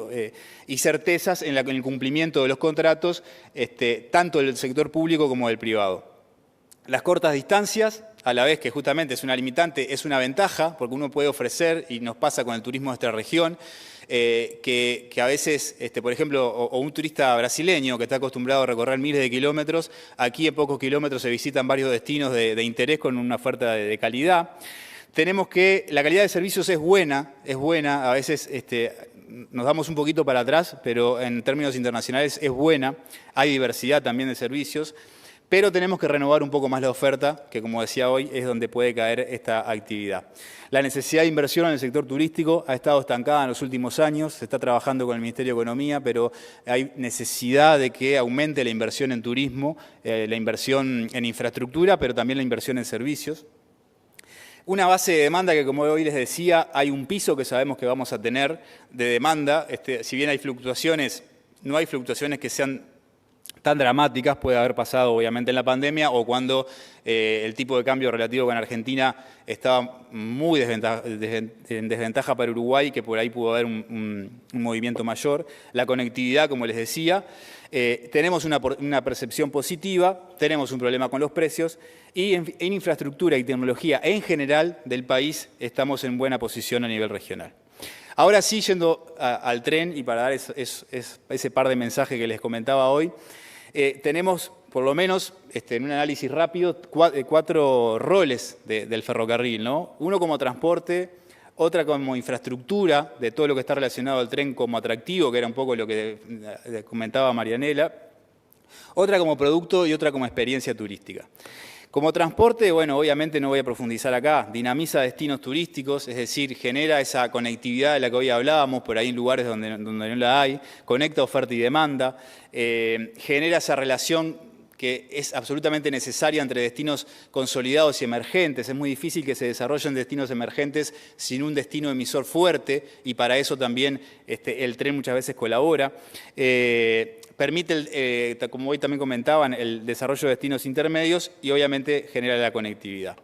[SPEAKER 5] y certezas en el cumplimiento de los contratos, tanto del sector público como del privado. Las cortas distancias, a la vez que justamente es una limitante, es una ventaja, porque uno puede ofrecer, y nos pasa con el turismo de nuestra región, que a veces, por ejemplo, o un turista brasileño que está acostumbrado a recorrer miles de kilómetros, aquí en pocos kilómetros se visitan varios destinos de interés con una oferta de calidad. Tenemos que, la calidad de servicios es buena, a veces nos damos un poquito para atrás, pero en términos internacionales es buena, hay diversidad también de servicios. Pero tenemos que renovar un poco más la oferta, que como decía hoy, es donde puede caer esta actividad. La necesidad de inversión en el sector turístico ha estado estancada en los últimos años, se está trabajando con el Ministerio de Economía, pero hay necesidad de que aumente la inversión en turismo, la inversión en infraestructura, pero también la inversión en servicios. Una base de demanda que, como hoy les decía, hay un piso que sabemos que vamos a tener de demanda. Si bien hay fluctuaciones, no hay fluctuaciones que sean tan dramáticas, puede haber pasado obviamente en la pandemia o cuando el tipo de cambio relativo con Argentina estaba muy en desventaja para Uruguay, que por ahí pudo haber un movimiento mayor. La conectividad, como les decía, tenemos una percepción positiva, tenemos un problema con los precios y en infraestructura y tecnología en general del país estamos en buena posición a nivel regional. Ahora sí, yendo al tren y para dar ese par de mensajes que les comentaba hoy, tenemos, por lo menos, en un análisis rápido, cuatro roles del ferrocarril, ¿no? Uno como transporte, otra como infraestructura, de todo lo que está relacionado al tren como atractivo, que era un poco lo que comentaba Marianela, otra como producto y otra como experiencia turística. Como transporte, bueno, obviamente no voy a profundizar acá, dinamiza destinos turísticos, es decir, genera esa conectividad de la que hoy hablábamos, por ahí en lugares donde no la hay, conecta oferta y demanda, genera esa relación que es absolutamente necesaria entre destinos consolidados y emergentes. Es muy difícil que se desarrollen destinos emergentes sin un destino emisor fuerte y para eso también el tren muchas veces colabora. Permite, como hoy también comentaban, el desarrollo de destinos intermedios y obviamente genera la conectividad.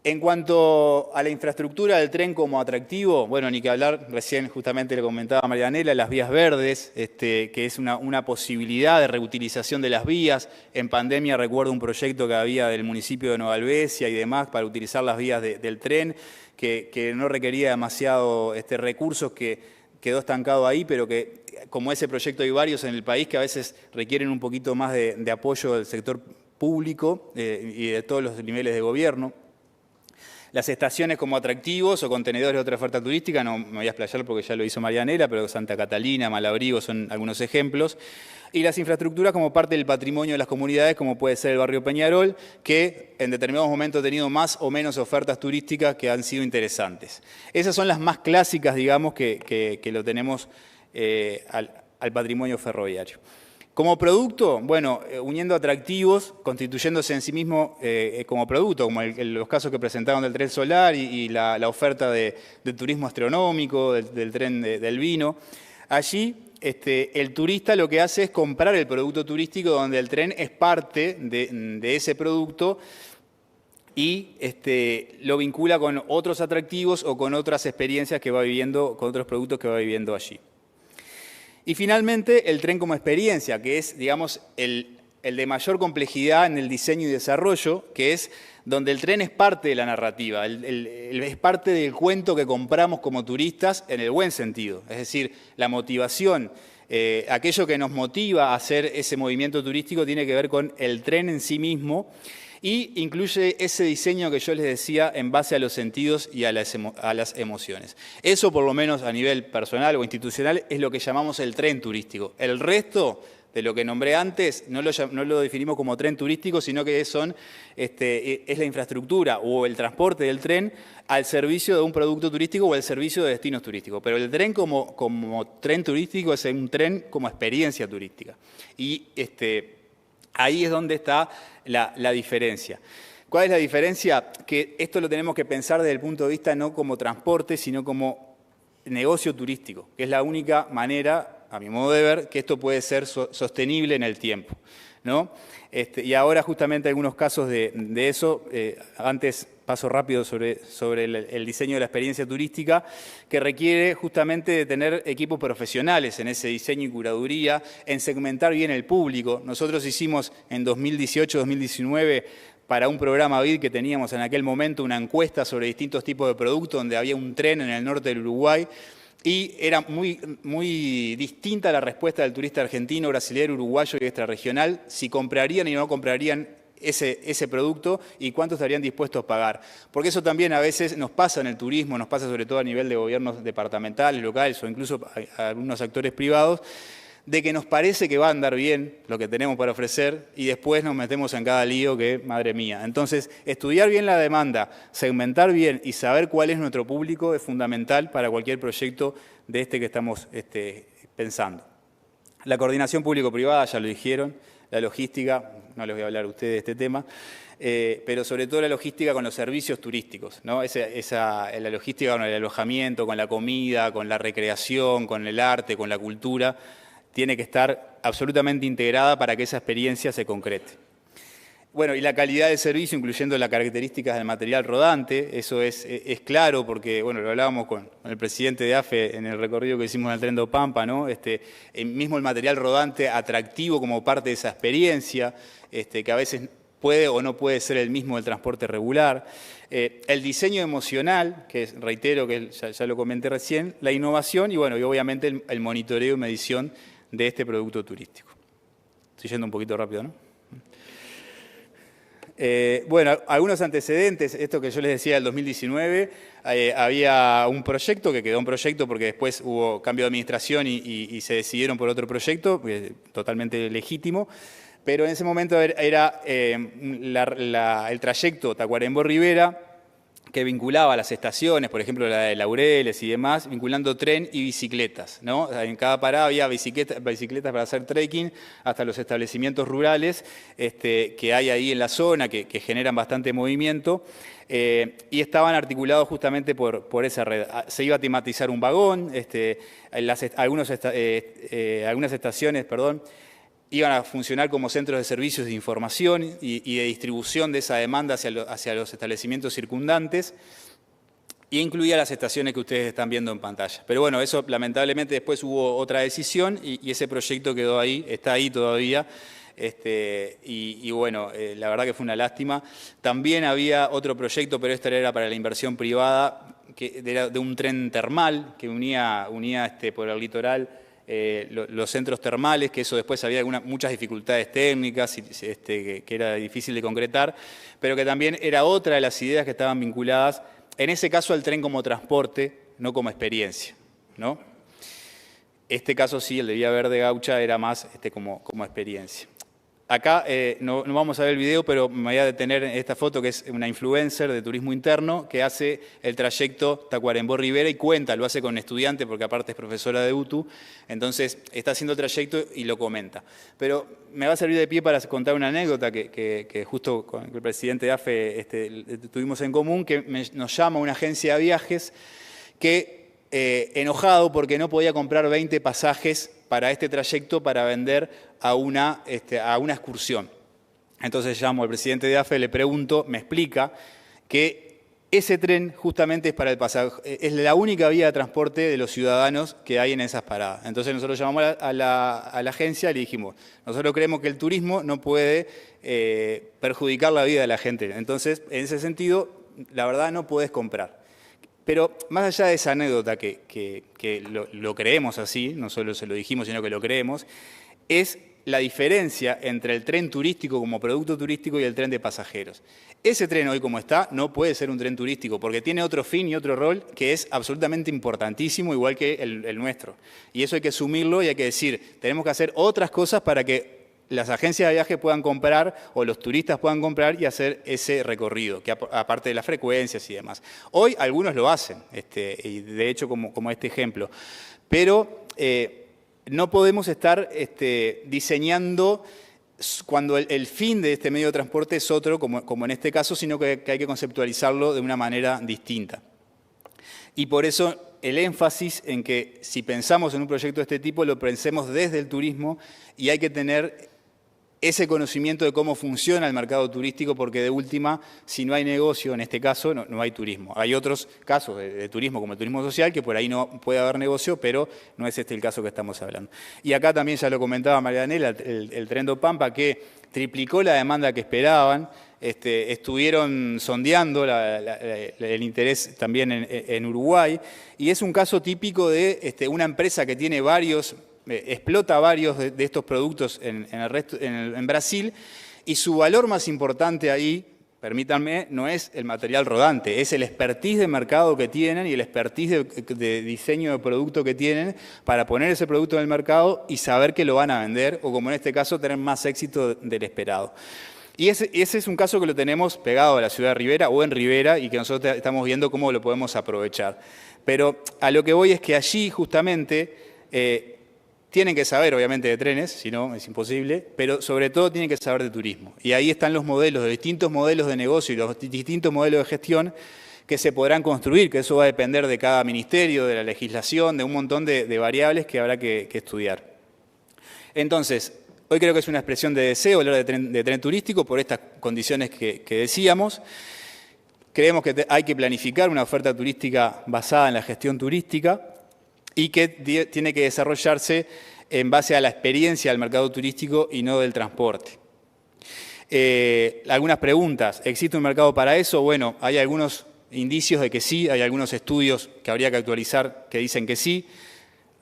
[SPEAKER 5] En cuanto a la infraestructura del tren como atractivo, bueno, ni que hablar, recién justamente le comentaba a Marianela, las vías verdes, que es una posibilidad de reutilización de las vías. En pandemia recuerdo un proyecto que había del municipio de Nueva Albesia y demás para utilizar las vías del tren, que no requería demasiado recursos, que quedó estancado ahí, pero que como ese proyecto hay varios en el país que a veces requieren un poquito más de apoyo del sector público y de todos los niveles de gobierno. Las estaciones como atractivos o contenedores de otra oferta turística, no me voy a explayar porque ya lo hizo Marianela, pero Santa Catalina, Malabrigo son algunos ejemplos. Y las infraestructuras como parte del patrimonio de las comunidades, como puede ser el barrio Peñarol, que en determinados momentos ha tenido más o menos ofertas turísticas que han sido interesantes. Esas son las más clásicas, digamos, que lo tenemos al patrimonio ferroviario. Como producto, bueno, uniendo atractivos, constituyéndose en sí mismo como producto, como los casos que presentaron del tren solar y la oferta de turismo astronómico, del tren del vino. Allí el turista lo que hace es comprar el producto turístico donde el tren es parte de ese producto y lo vincula con otros atractivos o con otras experiencias que va viviendo, con otros productos que va viviendo allí. Y finalmente, el tren como experiencia, que es, digamos, el de mayor complejidad en el diseño y desarrollo, que es donde el tren es parte de la narrativa, es parte del cuento que compramos como turistas en el buen sentido. Es decir, la motivación, aquello que nos motiva a hacer ese movimiento turístico tiene que ver con el tren en sí mismo y incluye ese diseño que yo les decía en base a los sentidos y a las emociones. Eso, por lo menos a nivel personal o institucional, es lo que llamamos el tren turístico. El resto de lo que nombré antes no lo definimos como tren turístico, sino que es la infraestructura o el transporte del tren al servicio de un producto turístico o al servicio de destinos turísticos. Pero el tren como tren turístico es un tren como experiencia turística. Y ahí es donde está la diferencia. ¿Cuál es la diferencia? Que esto lo tenemos que pensar desde el punto de vista no como transporte, sino como negocio turístico, que es la única manera, a mi modo de ver, que esto puede ser sostenible en el tiempo, ¿no? Y ahora justamente algunos casos de eso, antes paso rápido sobre el diseño de la experiencia turística, que requiere justamente de tener equipos profesionales en ese diseño y curaduría, en segmentar bien el público. Nosotros hicimos en 2018-2019 para un programa BID que teníamos en aquel momento una encuesta sobre distintos tipos de productos, donde había un tren en el norte del Uruguay, y era muy distinta la respuesta del turista argentino, brasileño, uruguayo y extrarregional, si comprarían y no comprarían ese producto y cuánto estarían dispuestos a pagar. Porque eso también a veces nos pasa en el turismo, nos pasa sobre todo a nivel de gobiernos departamentales, locales o incluso a algunos actores privados, de que nos parece que va a andar bien lo que tenemos para ofrecer y después nos metemos en cada lío que, madre mía. Entonces, estudiar bien la demanda, segmentar bien y saber cuál es nuestro público es fundamental para cualquier proyecto de que estamos pensando. La coordinación público-privada, ya lo dijeron, la logística, no les voy a hablar a ustedes de este tema, pero sobre todo la logística con los servicios turísticos, ¿no? La logística con el alojamiento, con la comida, con la recreación, con el arte, con la cultura, tiene que estar absolutamente integrada para que esa experiencia se concrete. Bueno, y la calidad del servicio, incluyendo las características del material rodante, eso es claro porque, bueno, lo hablábamos con el presidente de AFE en el recorrido que hicimos en el tren de Pampa, ¿no? Mismo el material rodante atractivo como parte de esa experiencia, que a veces puede o no puede ser el mismo del transporte regular. El diseño emocional, que reitero que ya lo comenté recién, la innovación y, bueno, y obviamente el monitoreo y medición de este producto turístico. Estoy yendo un poquito rápido, ¿no? Bueno, algunos antecedentes, esto que yo les decía del 2019, había un proyecto que quedó un proyecto porque después hubo cambio de administración y se decidieron por otro proyecto, totalmente legítimo, pero en ese momento era el trayecto Tacuarembó-Rivera, que vinculaba las estaciones, por ejemplo la de Laureles y demás, vinculando tren y bicicletas, ¿no? En cada parada había bicicletas para hacer trekking hasta los establecimientos rurales que hay ahí en la zona, que generan bastante movimiento, y estaban articulados justamente por esa red. Se iba a tematizar un vagón, algunas estaciones, iban a funcionar como centros de servicios de información y de distribución de esa demanda hacia los establecimientos circundantes, y incluía las estaciones que ustedes están viendo en pantalla. Pero bueno, eso lamentablemente después hubo otra decisión y ese proyecto quedó ahí, está ahí todavía, y bueno, la verdad que fue una lástima. También había otro proyecto, pero este era para la inversión privada, que era de un tren termal que unía por el litoral los centros termales, que eso después había muchas dificultades técnicas que era difícil de concretar, pero que también era otra de las ideas que estaban vinculadas, en ese caso al tren como transporte, no como experiencia, ¿no? Este caso sí, el de Vía Verde Gaucha, era más como experiencia. Acá no vamos a ver el video, pero me voy a detener en esta foto, que es una influencer de turismo interno que hace el trayecto Tacuarembó-Rivera y lo hace con estudiantes, porque aparte es profesora de UTU, entonces está haciendo el trayecto y lo comenta. Pero me va a servir de pie para contar una anécdota que justo con el presidente de AFE tuvimos en común, que nos llama una agencia de viajes que, enojado porque no podía comprar 20 pasajes para este trayecto para vender a una excursión. Entonces llamo al presidente de AFE, le pregunto, me explica que ese tren justamente es para el pasajero, es la única vía de transporte de los ciudadanos que hay en esas paradas. Entonces nosotros llamamos a la agencia y le dijimos, nosotros creemos que el turismo no puede perjudicar la vida de la gente. Entonces, en ese sentido, la verdad no podés comprar. Pero más allá de esa anécdota, que lo creemos así, no solo se lo dijimos, sino que lo creemos, es la diferencia entre el tren turístico como producto turístico y el tren de pasajeros. Ese tren hoy como está no puede ser un tren turístico porque tiene otro fin y otro rol que es absolutamente importantísimo, igual que el nuestro. Y eso hay que asumirlo y hay que decir, tenemos que hacer otras cosas para que las agencias de viaje puedan comprar o los turistas puedan comprar y hacer ese recorrido, que aparte de las frecuencias y demás. Hoy algunos lo hacen, y de hecho como este ejemplo, pero no podemos estar diseñando cuando el fin de este medio de transporte es otro, como en este caso, sino que hay que conceptualizarlo de una manera distinta. Y por eso el énfasis en que si pensamos en un proyecto de este tipo, lo pensemos desde el turismo y hay que tener ese conocimiento de cómo funciona el mercado turístico, porque de última, si no hay negocio, en este caso, no hay turismo. Hay otros casos de turismo, como el turismo social, que por ahí no puede haber negocio, pero no es este el caso que estamos hablando. Y acá también ya lo comentaba Marianela, el tren do Pampa, que triplicó la demanda que esperaban, estuvieron sondeando el interés también en Uruguay, y es un caso típico de una empresa que tiene explota varios de estos productos en Brasil, y su valor más importante ahí, permítanme, no es el material rodante, es el expertise de mercado que tienen y el expertise de diseño de producto que tienen para poner ese producto en el mercado y saber que lo van a vender, o como en este caso, tener más éxito del esperado. Y ese es un caso que lo tenemos pegado a la ciudad de Rivera o en Rivera y que nosotros estamos viendo cómo lo podemos aprovechar. Pero a lo que voy es que allí justamente tienen que saber, obviamente, de trenes, si no es imposible, pero sobre todo tienen que saber de turismo. Y ahí están los distintos modelos de negocio y los distintos modelos de gestión que se podrán construir, que eso va a depender de cada ministerio, de la legislación, de un montón de variables que habrá que estudiar. Entonces, hoy creo que es una expresión de deseo hablar de tren turístico por estas condiciones que decíamos. Creemos que hay que planificar una oferta turística basada en la gestión turística, y que tiene que desarrollarse en base a la experiencia del mercado turístico y no del transporte. Algunas preguntas. ¿Existe un mercado para eso? Bueno, hay algunos indicios de que sí, hay algunos estudios que habría que actualizar que dicen que sí.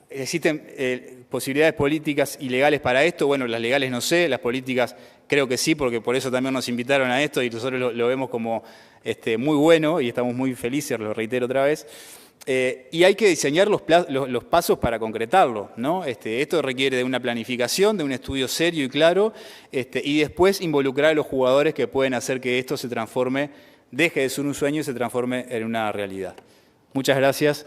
[SPEAKER 5] ¿Existen posibilidades políticas y legales para esto? Bueno, las legales no sé, las políticas creo que sí, porque por eso también nos invitaron a esto y nosotros lo vemos como muy bueno y estamos muy felices, lo reitero otra vez. Y hay que diseñar los pasos para concretarlo, ¿no? Esto requiere de una planificación, de un estudio serio y claro, y después involucrar a los jugadores que pueden hacer que esto se transforme, deje de ser un sueño y se transforme en una realidad. Muchas gracias.